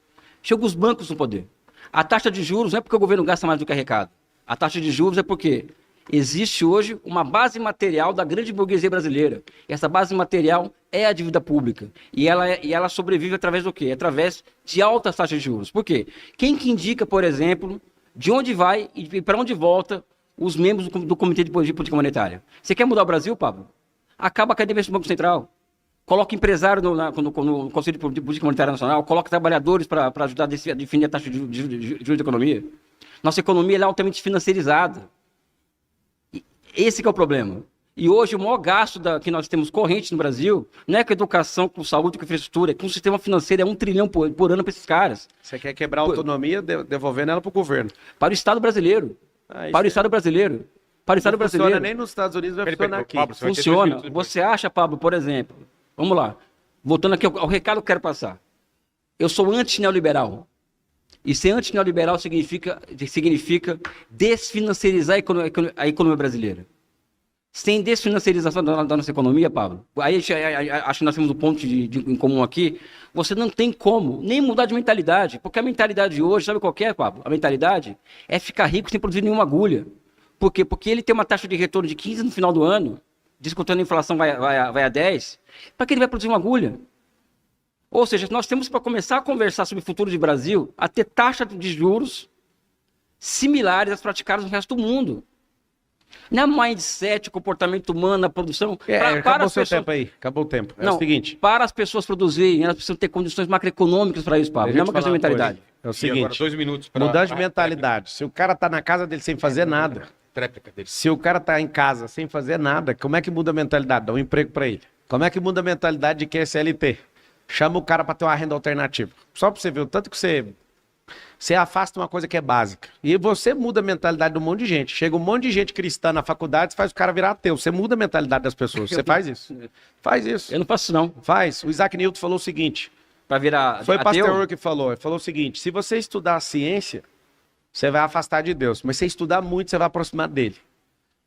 chega os bancos no poder. A taxa de juros não é porque o governo gasta mais do que arrecada. A taxa de juros é porque existe hoje uma base material da grande burguesia brasileira. E essa base material é a dívida pública. E ela sobrevive através do quê? Através de altas taxas de juros. Por quê? Quem que indica, por exemplo, de onde vai e para onde volta os membros do Comitê de Política Monetária? Você quer mudar o Brasil, Pablo? Acaba a cadeia do Banco Central. Coloca empresário no Conselho de Política Monetária Nacional, coloca trabalhadores para ajudar a definir a taxa de juros da economia. Nossa economia ela é altamente financiarizada. E esse que é o problema. E hoje o maior gasto que nós temos corrente no Brasil não é com educação, com saúde, com infraestrutura, é com o sistema financeiro, é 1 trilhão por ano para esses caras. Você quer quebrar a autonomia devolvendo ela pro governo. Para o Estado brasileiro. Para o Estado brasileiro. Para o Estado Não brasileiro. funciona nem nos Estados Unidos, vai funcionar aqui. Pablo, você vai ter 2 Funciona. minutos depois. Você acha, Pablo, por exemplo, vamos lá, voltando aqui ao recado que eu quero passar. Eu sou anti-neoliberal. E ser anti-neoliberal significa desfinanciarizar a economia brasileira. Sem desfinanciarização da nossa economia, Pablo, aí acho que nós temos um ponto em comum aqui, você não tem como nem mudar de mentalidade, porque a mentalidade de hoje, sabe qual que é, Pablo? A mentalidade é ficar rico sem produzir nenhuma agulha. Por quê? Porque ele tem uma taxa de retorno de 15 no final do ano, descontando a inflação vai a 10, para que ele vai produzir uma agulha? Ou seja, nós temos para começar a conversar sobre o futuro do Brasil, a ter taxa de juros similares às praticadas no resto do mundo. Não é mindset, comportamento humano, a produção. Para Acabou o as seu pessoas... tempo aí. Acabou o tempo. É Não, o seguinte. para as pessoas produzirem, elas precisam ter condições macroeconômicas para isso, Pablo. Deixa Não eu é te uma questão de falar uma mentalidade. É o E agora, seguinte. 2 minutos para Mudança de mentalidade. Se o cara tá na casa dele sem fazer nada, Tréplica dele. se o cara tá em casa sem fazer nada, como é que muda a mentalidade? Dá um emprego pra ele. Como é que muda a mentalidade de quem é CLT? Chama o cara pra ter uma renda alternativa. Só pra você ver o tanto que você afasta uma coisa que é básica. E você muda a mentalidade de um monte de gente. Chega um monte de gente cristã na faculdade, você faz o cara virar ateu. Você muda a mentalidade das pessoas. Você faz isso. Faz isso. Eu não faço isso, não. Faz. O Isaac Newton falou o seguinte. Para virar Foi o ateu. Pasteur que falou. Ele falou o seguinte: se você estudar a ciência, você vai afastar de Deus. Mas se você estudar muito, você vai aproximar dele.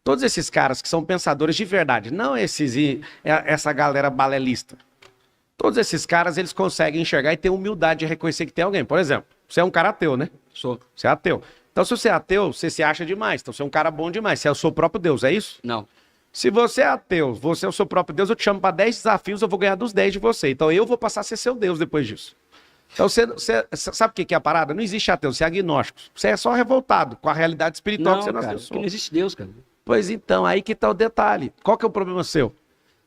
Todos esses caras que são pensadores de verdade, não essa galera balelista. Todos esses caras, eles conseguem enxergar e ter humildade de reconhecer que tem alguém. Por exemplo, você é um cara ateu, né? Sou. Você é ateu. Então, se você é ateu, você se acha demais. Então, você é um cara bom demais. Você é o seu próprio Deus, é isso? Não. Se você é ateu, você é o seu próprio Deus, eu te chamo para 10 desafios, eu vou ganhar dos 10 de você. Então, eu vou passar a ser seu Deus depois disso. Então, você sabe o que é a parada? Não existe ateu, você é agnóstico. Você é só revoltado com a realidade espiritual Não, que você cara, nasceu. porque não existe Deus, cara. Pois então, aí que tá o detalhe. Qual que é o problema seu?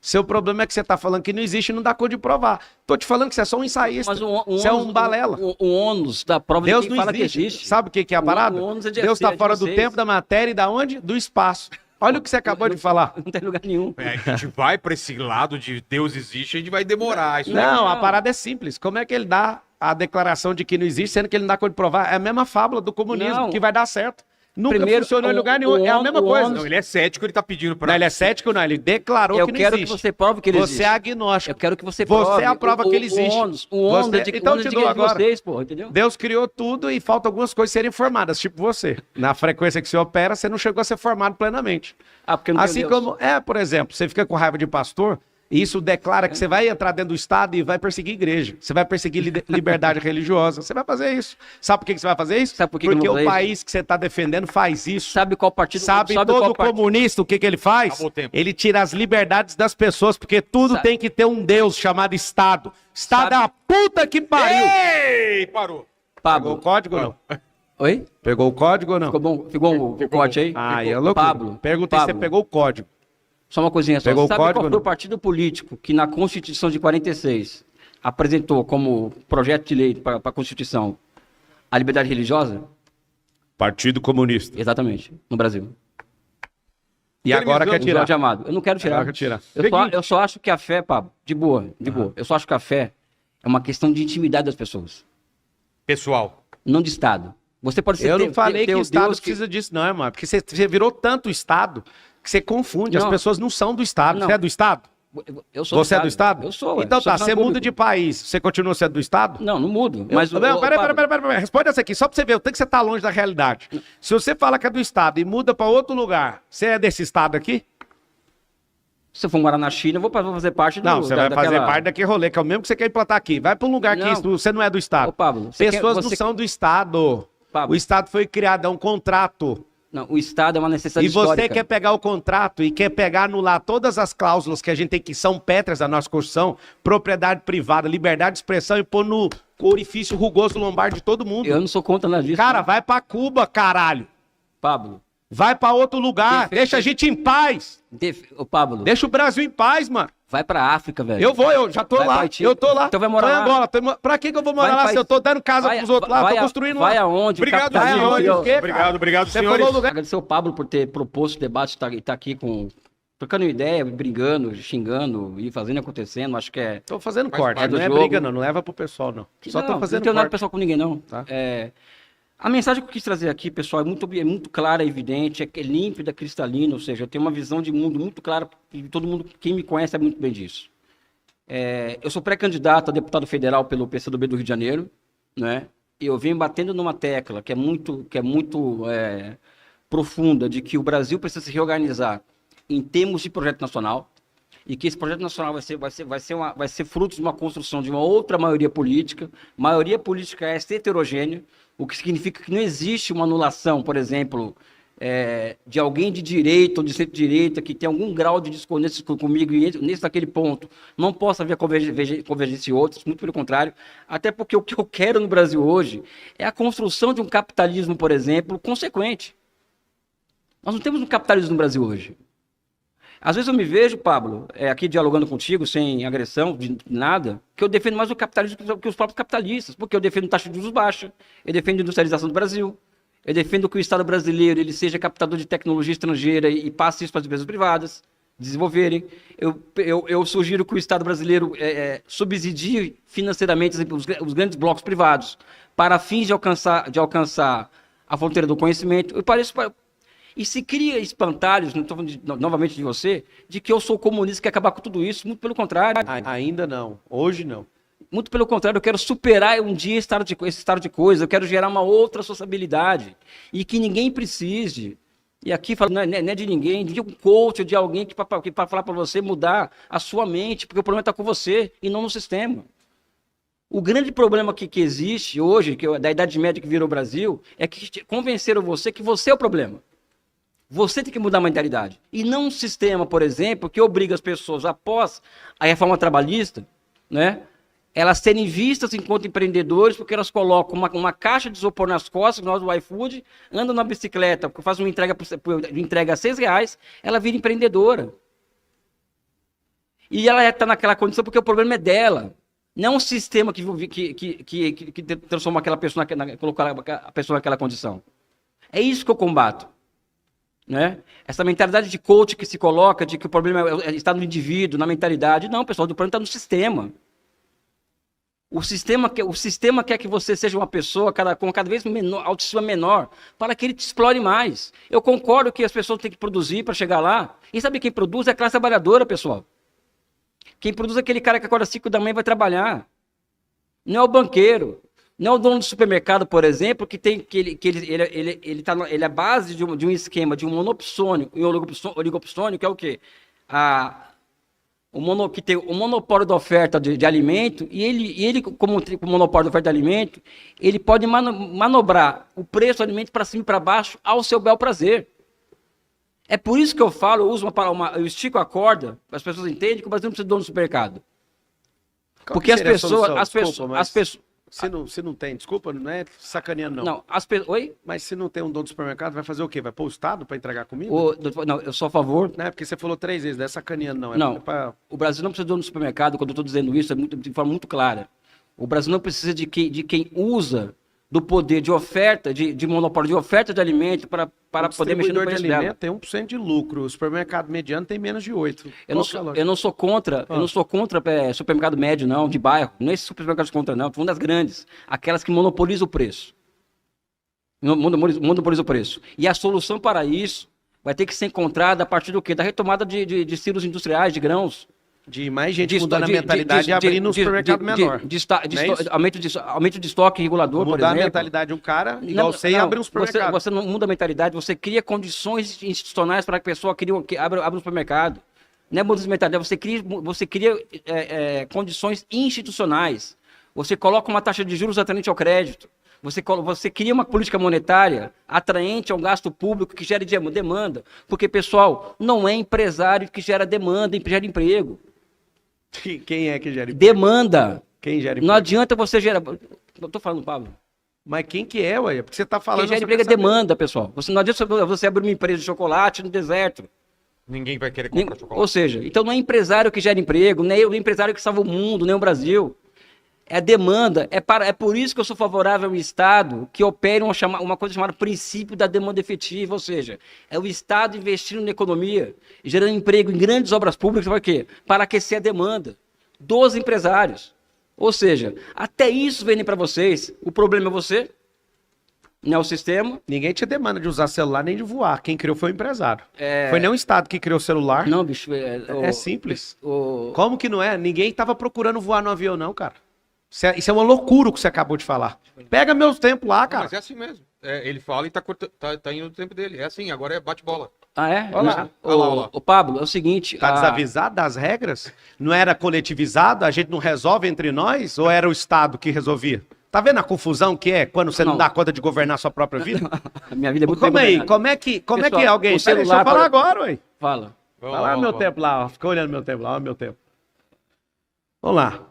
Seu problema é que você tá falando que não existe e não dá cor de provar. Tô te falando que você é só um ensaísta. Mas Você é um balela. O ônus da prova Deus de quem não fala existe. que existe. Sabe o que é a parada? O ônus é de- Deus é tá de fora do vocês. tempo, da matéria e da onde? Do espaço. Olha o que você acabou de falar. Não tem lugar nenhum. A gente vai para esse lado de Deus existe, a gente vai demorar. Isso Não, Não. a parada é simples. Como é que ele dá a declaração de que não existe, sendo que ele não dá cor de provar? É a mesma fábula do comunismo, Não. que vai dar certo. Nunca Primeiro, funcionou em lugar o nenhum. É a ônus- mesma o coisa. ônus- Não, ele é cético, ele tá pedindo para. Não, ele é cético, não. Ele declarou Eu que não quero existe. que você prove que ele Você existe. é agnóstico. Eu quero que você prove. Você é a prova que ele existe. O ônus Você- é de, então o ônus te é de dou agora. vocês, pô, entendeu? Deus criou tudo e falta algumas coisas serem formadas, tipo você. Na frequência que você opera, você não chegou a ser formado plenamente. Ah, porque não tem Assim Deus. como, por exemplo, você fica com raiva de pastor, e isso declara que você vai entrar dentro do Estado e vai perseguir igreja. Você vai perseguir liberdade religiosa. Você vai fazer isso. Sabe por que você vai fazer isso? Sabe por que que eu Porque vou o fazer isso? país que você está defendendo faz isso. Sabe qual partido... Sabe qual todo partido- comunista o que ele faz? Acabou o tempo. Ele tira as liberdades das pessoas, porque tudo Sabe- tem que ter um Deus chamado Estado. Estado Sabe- é a puta que pariu. Ei, parou. Pegou o Pablo. código ou não? Oi? Pegou o código ou não? Ficou bom? Ficou o corte aí? Ah, é loucura. Pablo. Perguntei se você Pablo. pegou o código. Só uma coisinha só. Pegou o Sabe código qual ou foi não? o partido político que na Constituição de 46 apresentou como projeto de lei para a Constituição a liberdade religiosa? Partido Comunista. Exatamente, no Brasil. E agora quer José tirar. de Amado. Eu não quero tirar. Agora quer tirar. Eu só acho que a fé, Pablo, de boa. Eu só acho que a fé é uma questão de intimidade das pessoas, Pessoal, não de Estado. Você pode ser Eu não falei que o Estado Deus precisa disso, não, irmão. Porque você virou tanto o Estado que você confunde. As Não. pessoas não são do Estado. Não. Você é do Estado? Eu sou Você é do Estado? Eu sou. Então sou tá, você funcionário muda de público. país. Você continua sendo do Estado? Não, não mudo. Mas, Mas não, peraí. Responde essa aqui, só pra você ver. O tanto que você tá longe da realidade. Se você fala que é do Estado e muda pra outro lugar, você é desse Estado aqui? Se eu for morar na China, eu vou fazer parte do... Não, você vai fazer daquela- parte daquele rolê, que é o mesmo que você quer implantar aqui. Vai pra um lugar que Não. você não é do Estado. Ô, Pablo, você Pessoas quer- não você- são do Estado. Pablo. O Estado foi criado, é um contrato. Não, o Estado é uma necessidade E você histórica. quer pegar o contrato e quer pegar, anular todas as cláusulas que a gente tem que são pétreas da nossa Constituição, propriedade privada, liberdade de expressão e pôr no orifício rugoso lombar de todo mundo. Eu não sou contra nada disso. Cara, vai pra Cuba, caralho. Pablo. Vai pra outro lugar. Defende- Deixa a gente em paz. Ô, Pablo, Deixa o Brasil em paz, mano. vai pra África, velho. Eu já tô Vai lá. pra Haiti. Eu tô lá. Então vai morar Tô em lá. Angola. Pra que eu vou morar Vai lá pra- se eu tô dando casa pros outros lá? Tô construindo Vai lá. aonde? Obrigado, Capitalismo, senhores. eu- O quê, cara? obrigado, Você senhores. falou o lugar. Agradecer ao Pablo por ter proposto o debate, tá aqui trocando ideia, brigando, xingando e fazendo acontecendo. Acho que é... Tô fazendo Faz corte. parte Não do é jogo. briga, não. Não leva pro pessoal, não. Só tô não fazendo tenho nada corte. pessoal com ninguém, não. Tá. A mensagem que eu quis trazer aqui, pessoal, é muito clara, evidente, é límpida, cristalina, ou seja, eu tenho uma visão de mundo muito clara e todo mundo, quem me conhece, sabe muito bem disso. Eu sou pré-candidato a deputado federal pelo PCdoB do Rio de Janeiro, né? E eu venho batendo numa tecla que é muito profunda, de que o Brasil precisa se reorganizar em termos de projeto nacional, e que esse projeto nacional vai ser fruto de uma construção de uma outra maioria política. Maioria política é heterogênea, o que significa que não existe uma anulação, por exemplo, de alguém de direita ou de centro-direita que tem algum grau de discordância comigo e nesse daquele ponto não possa haver convergência em outros, muito pelo contrário, até porque o que eu quero no Brasil hoje é a construção de um capitalismo, por exemplo, consequente. Nós não temos um capitalismo no Brasil hoje. Às vezes eu me vejo, Pablo, aqui dialogando contigo, sem agressão, de nada, que eu defendo mais o capitalismo que os próprios capitalistas, porque eu defendo taxa de juros baixa, eu defendo a industrialização do Brasil, eu defendo que o Estado brasileiro ele seja captador de tecnologia estrangeira e passe isso para as empresas privadas desenvolverem. Eu sugiro que o Estado brasileiro subsidie financeiramente os grandes blocos privados para fins de alcançar a fronteira do conhecimento. E se cria espantalhos, não estou falando novamente de você, de que eu sou comunista e quer acabar com tudo isso. Muito pelo contrário. Ainda não. Hoje não. Muito pelo contrário, eu quero superar um dia esse estado de coisa. Eu quero gerar uma outra sociabilidade. E que ninguém precise. E aqui não é de ninguém, de um coach, de alguém que para falar para você mudar a sua mente, porque o problema está com você e não no sistema. O grande problema que existe hoje, da Idade Média que virou o Brasil, é que convenceram você que você é o problema. Você tem que mudar a mentalidade. E não um sistema, por exemplo, que obriga as pessoas, após a reforma trabalhista, né, elas serem vistas enquanto empreendedores, porque elas colocam uma caixa de isopor nas costas, nós do iFood, andam na bicicleta, faz uma entrega a R$6, ela vira empreendedora. E ela está naquela condição porque o problema é dela. Não um sistema que transforma aquela pessoa, colocar a pessoa naquela condição. É isso que eu combato. Né? Essa mentalidade de coach que se coloca, de que o problema está no indivíduo, na mentalidade. Não, pessoal, o problema está no sistema. O sistema quer que você seja uma pessoa com cada vez autoestima menor, para que ele te explore mais. Eu concordo que as pessoas têm que produzir para chegar lá. E sabe quem produz? É a classe trabalhadora, pessoal. Quem produz é aquele cara que acorda às 5 da manhã e vai trabalhar. Não é o banqueiro. Não é o dono do supermercado, por exemplo, que ele é a base de um esquema de um monopsônio e um oligopsônio, que é o quê? Que tem o monopólio da oferta de alimento, e ele como monopólio da oferta de alimento, ele pode manobrar o preço do alimento para cima e para baixo ao seu bel prazer. É por isso que eu falo, eu estico a corda, as pessoas entendem que o Brasil não precisa de dono do supermercado. Porque as pessoas... Se não tem, desculpa, não é sacaneando, não. Não, Oi? Mas se não tem um dono do supermercado, vai fazer o quê? Vai pôr o Estado para entregar comida? Não, eu sou a favor. Não é porque você falou 3 vezes, não é sacaneando, não. Não, o Brasil não precisa de dono do supermercado, quando eu estou dizendo isso, de forma muito clara. O Brasil não precisa de quem usa do poder de oferta, de monopólio de oferta de alimento para poder mexer no preço dela. Tem 1% de lucro, o supermercado mediano tem menos de 8%. Eu não sou contra supermercado médio, não, de bairro. Não é esse supermercado contra, não. Estou falando das grandes. Aquelas que monopolizam o preço. Monopolizam o preço. E a solução para isso vai ter que ser encontrada a partir do quê? Da retomada de silos industriais, de grãos. De mais gente mudando a mentalidade e abrindo um supermercado menor. Aumento de estoque regulador, por exemplo. Mudar a mentalidade de um cara, igual você, e abrir um supermercado. Você não muda a mentalidade, você cria condições institucionais para que a pessoa abra um supermercado. Não é mudança de mentalidade, você cria condições institucionais. Você coloca uma taxa de juros atraente ao crédito. Você cria uma política monetária atraente a um gasto público que gere demanda. Porque, pessoal, não é empresário que gera demanda, gera emprego. Quem é que gera emprego? Demanda. Quem gera emprego? Não adianta você gerar... Eu tô falando, Pablo. Mas quem que é, ué? Porque você tá falando... Quem gera emprego é demanda, pessoal. Não adianta você abrir uma empresa de chocolate no deserto. Ninguém vai querer comprar chocolate. Ou seja, então não é empresário que gera emprego, nem o empresário que salva o mundo, nem o Brasil. É demanda. É por isso que eu sou favorável a um Estado que opere uma coisa chamada princípio da demanda efetiva, ou seja, é o Estado investindo na economia, gerando emprego em grandes obras públicas, para quê? Para aquecer a demanda dos empresários. Ou seja, até isso vem para vocês. O problema é você, não é o sistema. Ninguém te demanda de usar celular nem de voar. Quem criou foi o empresário. Foi nem o Estado que criou o celular. Não, bicho. É simples. Como que não é? Ninguém estava procurando voar no avião, não, cara. Isso é uma loucura o que você acabou de falar. Pega meus tempos lá, cara. Mas é assim mesmo. Ele fala e tá indo no tempo dele. É assim, agora é bate-bola. Ah, é? Olha lá. Ô, Pablo, é o seguinte... Tá desavisado das regras? Não era coletivizado? A gente não resolve entre nós? Ou era o Estado que resolvia? Tá vendo a confusão que é quando você não dá conta de governar a sua própria vida? A minha vida é muito Como é que alguém... Deixa eu falar agora, ué. Fala. Vai lá meu tempo lá, ó. Fica olhando meu tempo lá, ó, meu tempo. Vamos lá.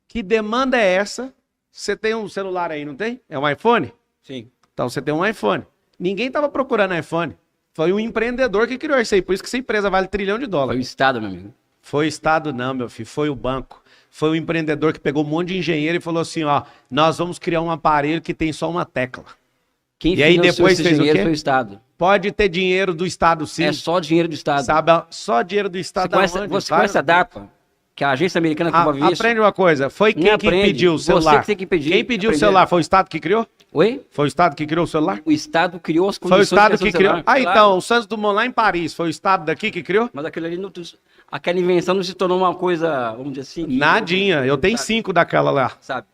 Que demanda é essa? Você tem um celular aí, não tem? É um iPhone? Sim. Então você tem um iPhone. Ninguém estava procurando iPhone. Foi um empreendedor que criou isso aí. Por isso que essa empresa vale $1 trilhão. Foi o Estado, meu amigo. Foi o Estado não, meu filho. Foi o banco. Foi o empreendedor que pegou um monte de engenheiro e falou assim, ó, nós vamos criar um aparelho que tem só uma tecla. Quem E aí financiou depois esse fez o dinheiro quê? foi o Estado. Pode ter dinheiro do Estado sim. É só dinheiro do Estado. Sabe, só dinheiro do Estado. Você conhece a DARPA? Que é a agência americana que envolve isso? Aprende uma coisa, foi quem que aprende. pediu o Você celular? que tem que pedir, Quem pediu aprender. o celular? Foi o Estado que criou? Oi? Foi o Estado que criou o celular? O Estado criou as Foi o condições de Estado criação que do criou. celular. Ah, Claro. então, o Santos Dumont lá em Paris, foi o Estado daqui que criou? Mas aquilo ali, aquela invenção não se tornou uma coisa, vamos dizer assim... Nadinha, eu tenho 5 daquela lá. Sabe?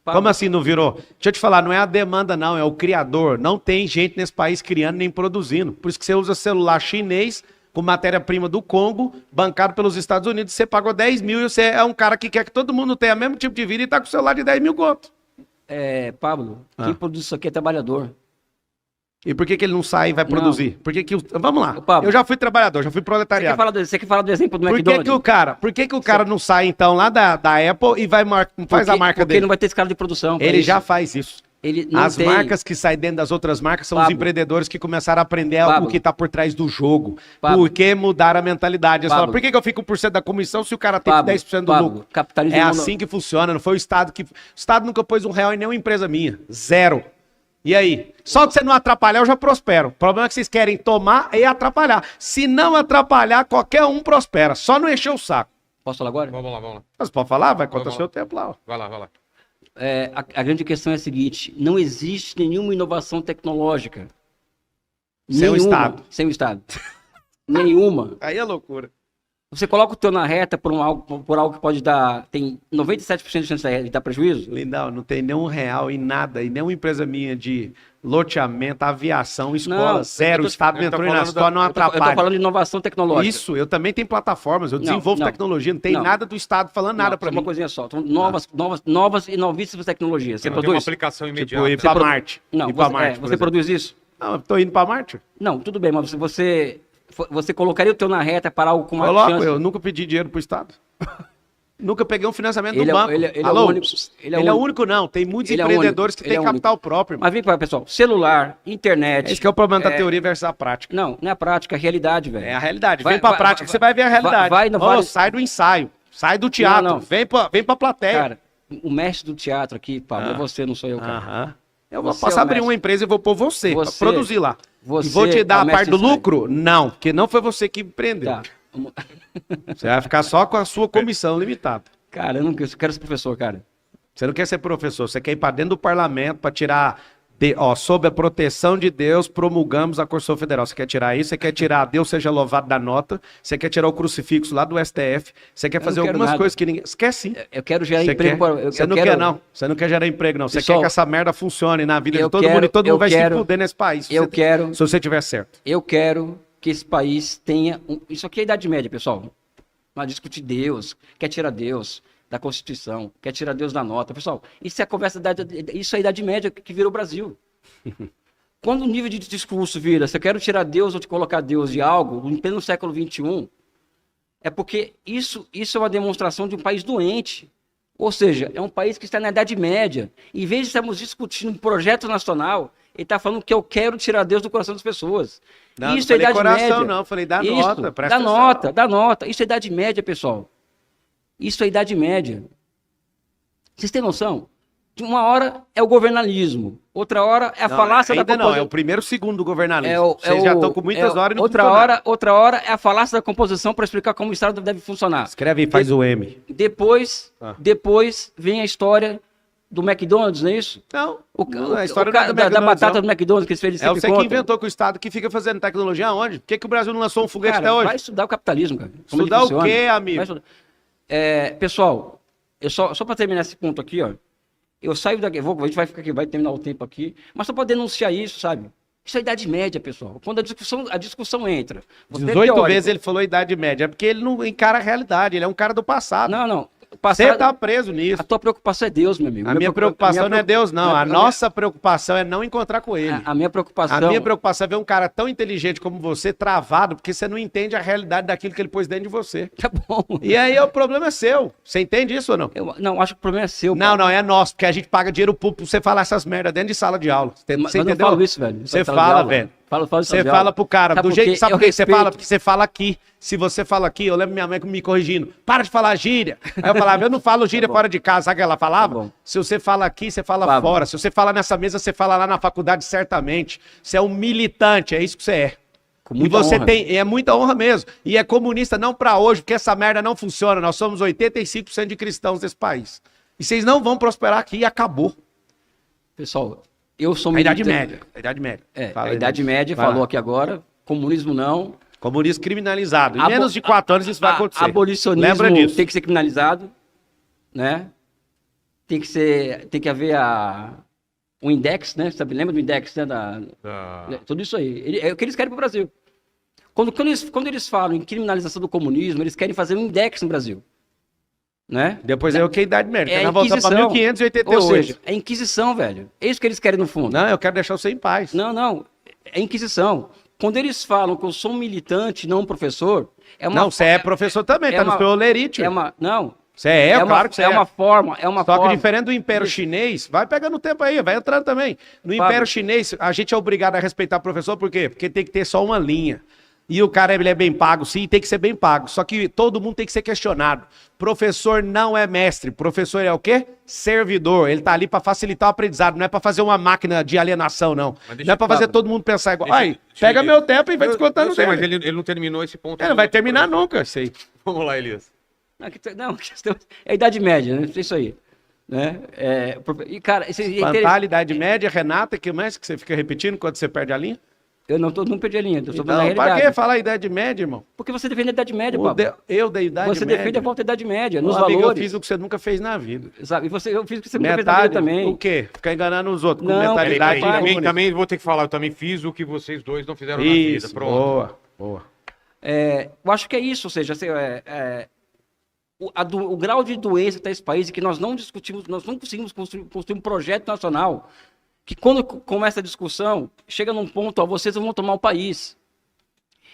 Como assim não virou? Deixa eu te falar, não é a demanda não, é o criador. Não tem gente nesse país criando nem produzindo. Por isso que você usa celular chinês com matéria-prima do Congo, bancado pelos Estados Unidos, você pagou 10 mil e você é um cara que quer que todo mundo tenha o mesmo tipo de vida e tá com o celular de 10 mil conto. Pablo, quem produz isso aqui é trabalhador. E por que ele não sai e vai produzir? Por que que vamos lá, Pablo, eu já fui trabalhador, já fui proletariado. Você quer falar do exemplo do Por McDonald's? que que o cara não sai então lá da Apple e faz a marca porque dele? não vai ter escala de produção. Ele já faz isso. Ele não As tem... marcas que saem dentro das outras marcas são os Pablo. empreendedores que começaram a aprender Pablo. o que está por trás do jogo. Pablo. Por que mudar a mentalidade? Eles Pablo. falam, por que eu fico por cento da comissão se o cara tem Pablo, 10% do Pablo, lucro? capitalismo É mono- assim que funciona, não foi o Estado que... O Estado nunca pôs R$1 em nenhuma empresa minha. Zero. E aí? Só que você não atrapalhar, eu já prospero. O problema é que vocês querem tomar e atrapalhar. Se não atrapalhar, qualquer um prospera. Só não encher o saco. Posso falar agora? Vamos lá, vamos lá. Mas pode falar? Vai contar o Vamos seu lá. tempo lá. Ó. Vai lá, vai lá. A grande questão é a seguinte: não existe nenhuma inovação tecnológica. Sem o Estado. Sem o Estado. Nenhuma. Aí é loucura. Você coloca o teu na reta por algo que pode dar. Tem 97% de chance de dar prejuízo? Lindão, não tem nenhum real em nada, e nenhuma empresa minha de loteamento, aviação, escola, Não, zero. eu O Estado eu tô entrou na falando história, não Eu tô atrapalha. falando de inovação tecnológica. Isso, eu também tenho plataformas, eu Não, desenvolvo não, tecnologia, não tem não. nada do Estado falando nada Não, pra só mim. uma coisinha só. Então, novas e novíssimas tecnologias. Você Tem uma produz? aplicação Tipo, imediata. ir pra Marte. Não, Ir pra você, Marte, por você exemplo. produz isso? Não, eu tô indo pra Marte. Não, tudo bem, mas você colocaria o teu na reta para algo com uma Coloco, chance... eu nunca pedi dinheiro pro Estado. Nunca peguei um financiamento do Ele é- banco. ele é Alô? o único- Ele é o único, não. Tem muitos Ele é empreendedores único, que ele têm é capital próprio. Irmão. Mas vem cá, pessoal. Celular, internet... Esse que é o problema da teoria versus a prática. Não é a prática, é a realidade, velho. É a realidade. Vai- Vem pra vai- prática que você vai ver a realidade. vai no Ô, vários- sai do ensaio. Sai do teatro. Não. Vem pra plateia. Cara, o mestre do teatro aqui, Pablo, é você, não sou eu, cara. Aham. Eu vou Você posso é o abrir mestre. uma empresa e vou pôr você, pra Você- produzir lá. você E vou te é dar o a parte mestre do disso aí. lucro? Não, porque não foi você que empreendeu. Tá. Você vai ficar só com a sua comissão limitada. Cara, eu não quero ser professor, cara. Você não quer ser professor, você quer ir para dentro do parlamento para tirar, sob a proteção de Deus, promulgamos a Constituição Federal. Você quer tirar isso, você quer tirar Deus seja louvado da nota, você quer tirar o crucifixo lá do STF, você quer fazer não quero algumas nada. coisas que ninguém... Você quer sim. Eu quero gerar Você emprego. quer? Você não quer, não. Você não quer gerar emprego, não. Você Pessoal, quer que essa merda funcione na vida de eu todo quero- mundo e todo mundo eu vai quero- se fuder nesse país. Eu quero Se você tiver certo. que esse país tenha... Isso aqui é a Idade Média, pessoal. Não discutir Deus, quer tirar Deus da Constituição, quer tirar Deus da nota. Pessoal, isso é a conversa isso é a Idade Média que virou o Brasil. Quando o nível de discurso vira, se eu quero tirar Deus ou te colocar Deus de algo, em pleno século XXI, é porque isso é uma demonstração de um país doente. Ou seja, é um país que está na Idade Média. Em vez de estarmos discutindo um projeto nacional, ele está falando que eu quero tirar Deus do coração das pessoas. Não, Isso não é falei Idade coração, Média. não. Falei da Isso, nota. Presta da atenção. nota, da nota. Isso é Idade Média, pessoal. Isso é Idade Média. Vocês têm noção? De uma hora é o governalismo, outra hora é a Não, falácia da ainda não, composição. é o primeiro segundo do governalismo. É o- Vocês é já o- estão com muitas é o- horas e não outra funcionaram. hora é a falácia da composição para explicar como o Estado deve funcionar. Escreve aí, faz o M. Depois vem a história do McDonald's, não é isso? Não, A história cara não é da McDonald's, batata não. do McDonald's que eles É sempre você que contam. inventou que o Estado que fica fazendo tecnologia aonde? Por que o Brasil não lançou um foguete Cara, até hoje? vai estudar o capitalismo, cara. Como ele Estudar o funciona. quê, amigo? Vai estudar. Pessoal, eu só para terminar esse ponto aqui, ó. Eu saio daqui, a gente vai ficar aqui, vai terminar o tempo aqui, mas só para denunciar isso, sabe? Isso é a Idade Média, pessoal. Quando a discussão entra. Você é 18 teórico. vezes ele falou Idade Média. É porque ele não encara a realidade, ele é um cara do passado. Não. Você tá preso nisso. A tua preocupação é Deus, meu amigo. A minha preocupação não é Deus, não. A nossa preocupação é não encontrar com ele. A minha preocupação... A minha preocupação é ver um cara tão inteligente como você travado, porque você não entende a realidade daquilo que ele pôs dentro de você. Tá bom. E aí o problema é seu. Você entende isso ou não? Não, acho que o problema é seu. Não, é nosso, porque a gente paga dinheiro público pra você falar essas merdas dentro de sala de aula. Você Mas eu entendeu? não falo isso, velho. Você Sala de fala, aula. velho. Fala em Você sala de fala aula. pro cara, Sabe do por jeito quê? que sabe Eu por que você respeito. fala? Porque você fala aqui. Se você fala aqui, eu lembro minha mãe me corrigindo. Para de falar gíria. Aí eu falava, eu não falo gíria bom. fora de casa. Sabe o que ela Tá falava? bom. Se você fala aqui, você fala Pablo. fora. Se você fala nessa mesa, você fala lá na faculdade, certamente. Você é um militante, é isso que você é. Com E muita você honra. tem, é muita honra mesmo. E é comunista não pra hoje, porque essa merda não funciona. Nós somos 85% de cristãos desse país. E vocês não vão prosperar aqui e acabou. Pessoal, eu sou A Idade militante. Média. A Idade Média. É, Fala a aí, Idade Luiz. Média Vai falou lá. aqui agora, comunismo não. Comunismo criminalizado. Em Abo- menos de 4 anos isso vai acontecer. Abolicionismo Lembra disso. tem que ser criminalizado, né? Tem que haver o index, né? Sabe, lembra do index, né? Tudo isso aí. É o que eles querem para o Brasil. Quando eles falam em criminalização do comunismo, eles querem fazer um index no Brasil, né? Depois é o que é a Idade Média. É a Nós voltamos para Inquisição. 1588. Ou seja, é Inquisição, velho. É isso que eles querem no fundo. Não, eu quero deixar você em paz. Não. É Inquisição. Quando eles falam que eu sou um militante, não um professor, é uma... Não, você é professor também, é tá no uma- seu olerite. Não. Você é, uma, claro que você é uma forma, Só forma. que diferente do Império Chinês, vai pegando o tempo aí, vai entrando também. No Império Chinês, a gente é obrigado a respeitar o professor, por quê? Porque tem que ter só uma linha. E o cara ele é bem pago, sim, tem que ser bem pago. Só que todo mundo tem que ser questionado. Professor não é mestre. Professor é o quê? Servidor. Ele tá ali para facilitar o aprendizado, não é para fazer uma máquina de alienação, não. Mas deixa Não é para claro. fazer todo mundo pensar igual. Deixa- Aí, deixa pega ele- meu tempo e vai descontando Eu sei, dele. mas ele não terminou esse ponto. Ele não vai terminar nunca, isso aí. Vamos lá, Elias. Não, questão- é a Idade Média, né? Isso aí. Né? E, cara, Espantalho, Idade Média, Renata, que mais que você fica repetindo quando você perde a linha? eu não perdi a linha, eu estou falando Então, a pra realidade. que falar Idade Média, irmão? Porque você defende a Idade Média, Pablo. Eu da Idade Você Média. defende a volta da Idade Média, nos Ô, amigo, valores. eu fiz o que você nunca fez na vida. Sabe? E eu fiz o que você nunca fez na Metade, vida também. o quê? Ficar enganando os outros com Não, mentalidade peraí, também, comunista. também vou ter que falar, eu também fiz o que vocês dois não fizeram na Isso, vida. Pronto. boa, boa. Eu acho que é isso, ou seja, assim, o grau de doença que está esse país e que nós não discutimos, nós não conseguimos construir um projeto nacional que quando começa a discussão, chega num ponto, ó, vocês vão tomar o país.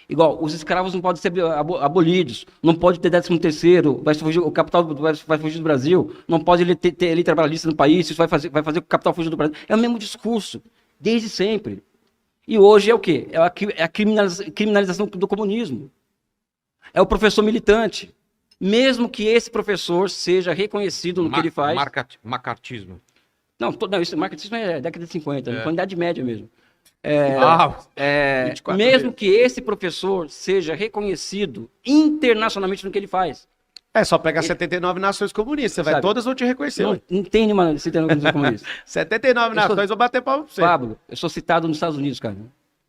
Igual, os escravos não podem ser abolidos, não pode ter 13º, o capital vai fugir do Brasil, não pode ter lei trabalhista no país, isso vai fazer com que o capital fuja do Brasil. É o mesmo discurso, desde sempre. E hoje é o quê? É a criminalização do comunismo. É o professor militante. Mesmo que esse professor seja reconhecido no que ele faz. Macartismo. Não, isso, marketing é década de 50, É. com idade média mesmo. 24 Mesmo vezes. que esse professor seja reconhecido internacionalmente no que ele faz. É só pegar 79 nações comunistas, você vai, Sabe, todas vão te reconhecer. Não, ué. não tem nenhuma citação como isso. 79 Eu sou- nações vão bater palma pra você. Pablo, eu sou citado nos Estados Unidos, cara.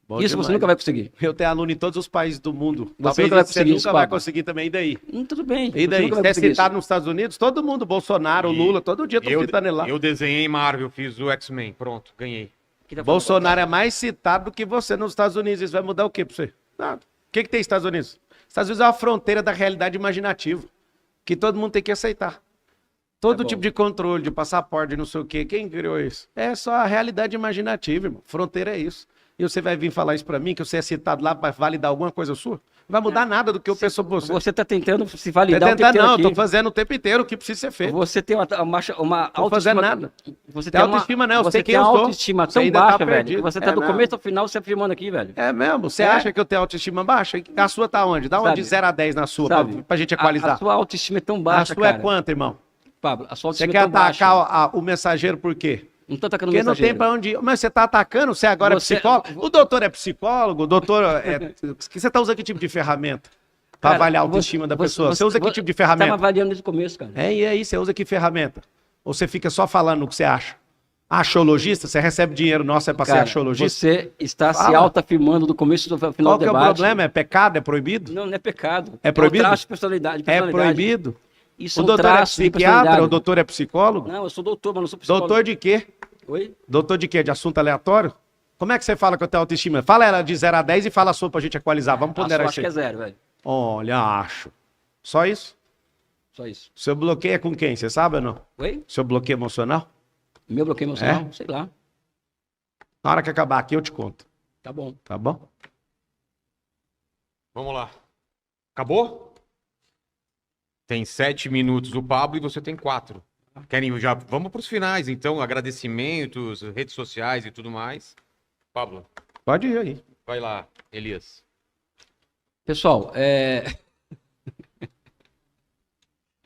Bom Isso demais. você nunca vai conseguir. Eu tenho aluno em todos os países do mundo. Você Talvez nunca vai você conseguir nunca isso, vai Pablo. conseguir também, e daí? Tudo bem. E daí? Você nunca Você vai é conseguir citado isso. nos Estados Unidos, todo mundo, Bolsonaro, E- Lula, todo dia tô citando ele lá. Eu desenhei Marvel, fiz o X-Men. Pronto, ganhei. Que tá falando- Bolsonaro é mais citado do que você nos Estados Unidos. Isso vai mudar o quê pra você? Nada. O que tem nos Estados Unidos? Estados Unidos é uma fronteira da realidade imaginativa, que todo mundo tem que aceitar. Todo bom. tipo de controle, de passaporte, de não sei o quê. Quem criou isso? É só a realidade imaginativa, irmão. Fronteira é isso. E você vai vir falar isso pra mim, que você é citado lá pra validar alguma coisa sua? Não vai mudar nada do que eu penso por você. Você está tentando se Tá validar o tempo tentando, inteiro não, eu tô aqui. fazendo o tempo inteiro o que precisa ser feito. Você tem uma Tô fazendo nada. Você Tem autoestima, não, eu Você sei quem tem eu uma sou. autoestima Você tão ainda tá baixa, velho. perdido. Que você tá É, do não. começo ao final se afirmando aqui, velho. É mesmo? Você É. acha que eu tenho autoestima baixa? A sua tá onde? Dá uma Sabe? de 0 a 10 na sua, Sabe? pra gente equalizar. A sua autoestima é tão A baixa, sua é cara. quanto, irmão? Pablo, a sua Você autoestima quer é tão baixa. atacar o mensageiro por quê? Não tô atacando Porque não tem mensageiro. pra onde ir. Mas você tá atacando? Você agora Você- é psicólogo? O doutor é psicólogo? O doutor que você tá usando que tipo de ferramenta? Pra Cara, avaliar a autoestima da pessoa. Você usa que tipo de Você tá me ferramenta? avaliando desde o começo, cara. E aí, você usa que ferramenta? Ou você fica só falando o que você acha? Achologista? Você recebe dinheiro nosso, é pra ser Cara, achologista? você está se Fala. autoafirmando do começo do final Qual do que é o debate. problema? É pecado? É proibido? Não, não é pecado. É proibido? É um traço de personalidade. É proibido? Isso O é um doutor é traço de psiquiatra? personalidade. O doutor é psicólogo? Não, eu sou doutor, mas não sou psicólogo. Doutor de quê? Oi? Doutor de quê? De assunto aleatório? Como é que você fala que eu tenho autoestima? Fala ela de 0 a 10 e fala a sua pra gente equalizar. Vamos Ah, ponderar só isso acho que é aí. 0, velho. Olha, acho. Só isso? Só isso. Seu bloqueio é com quem? Você sabe ou não? Oi? Seu bloqueio emocional? Meu bloqueio emocional? Sei lá. Na hora que acabar aqui eu te conto. Tá bom. Tá bom? Vamos lá. Acabou? Tem 7 minutos o Pablo e você tem 4. Querem já? Vamos para os finais, então. Agradecimentos, redes sociais e tudo mais. Pablo. Pode ir aí. Vai lá, Elias. Pessoal,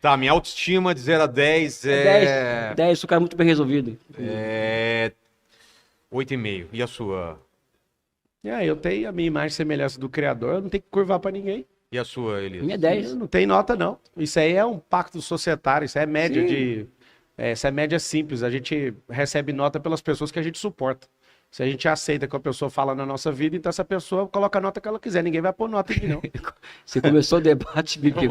Tá, minha autoestima de 0 a 10 é... 10, o cara é muito bem resolvido. É... 8,5. E a sua? Eu tenho a minha imagem e semelhança do Criador, eu não tenho que curvar pra ninguém. E a sua, Elias? Minha é 10. Não tem nota, não. Isso aí é um pacto societário, isso é média Sim. isso é média simples. A gente recebe nota pelas pessoas que a gente suporta. Se a gente aceita que a pessoa fala na nossa vida, então essa pessoa coloca a nota que ela quiser. Ninguém vai pôr nota aqui, não. Você começou o debate, Bibi,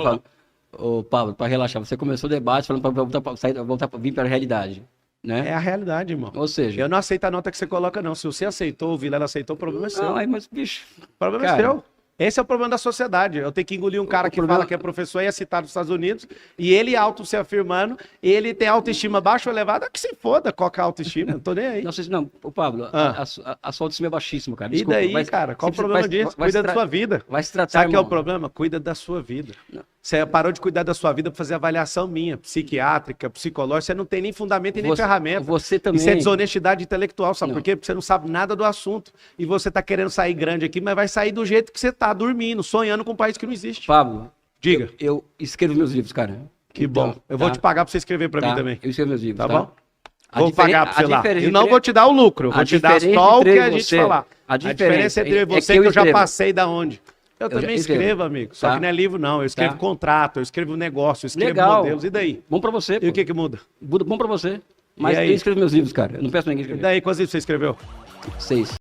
ô Pablo, para relaxar, você começou o debate falando para voltar vir para a realidade, né? É a realidade, irmão. Ou seja, Eu não aceito a nota que você coloca, não. Se você aceitou, o Vilela aceitou, o problema é seu. não, aí, mas bicho, O problema é cara, seu. Esse é o problema da sociedade. Eu tenho que engolir um cara que problema- fala que é professor e é citado nos Estados Unidos, e ele auto se afirmando, ele tem autoestima baixa ou elevada, que se foda, qual que é a autoestima, não tô nem aí. não sei se não, ô Pablo, Ah. a sua autoestima é baixíssima, cara. E Desculpa, daí, cara, qual o problema disso? Cuida da sua vida. Vai se tratar, Sabe o que é o irmão. problema? Cuida da sua vida. Não. Você parou de cuidar da sua vida para fazer avaliação minha, psiquiátrica, psicológica, você não tem nem fundamento e nem ferramenta. Você também. Isso é desonestidade intelectual, sabe Não. por quê? Porque você não sabe nada do assunto. E você tá querendo sair grande aqui, mas vai sair do jeito que você tá, dormindo, sonhando com um país que não existe. Pablo, Diga. eu escrevo meus livros, cara. Que Então, bom. Eu vou tá? te pagar pra você escrever pra Tá, mim também. Eu escrevo meus livros, Tá bom? A Vou diferen- pagar pra a você lá. diferença E não entre- vou te dar o lucro, eu vou a te dar diferença só o que entre a gente você- falar. a A diferença diferença entre é você que que eu eu já escrevo. passei da onde? Eu já também escrevo. escrevo, amigo. Só Tá. que não é livro, não. Eu escrevo Tá. contrato, eu escrevo negócio, eu escrevo Legal. modelos. E daí? Bom pra você, E pô. o que que muda? Bom pra você. Mas E aí? eu escrevo meus livros, cara. Eu não peço pra ninguém E escrever. daí, quantos livros você escreveu? 6.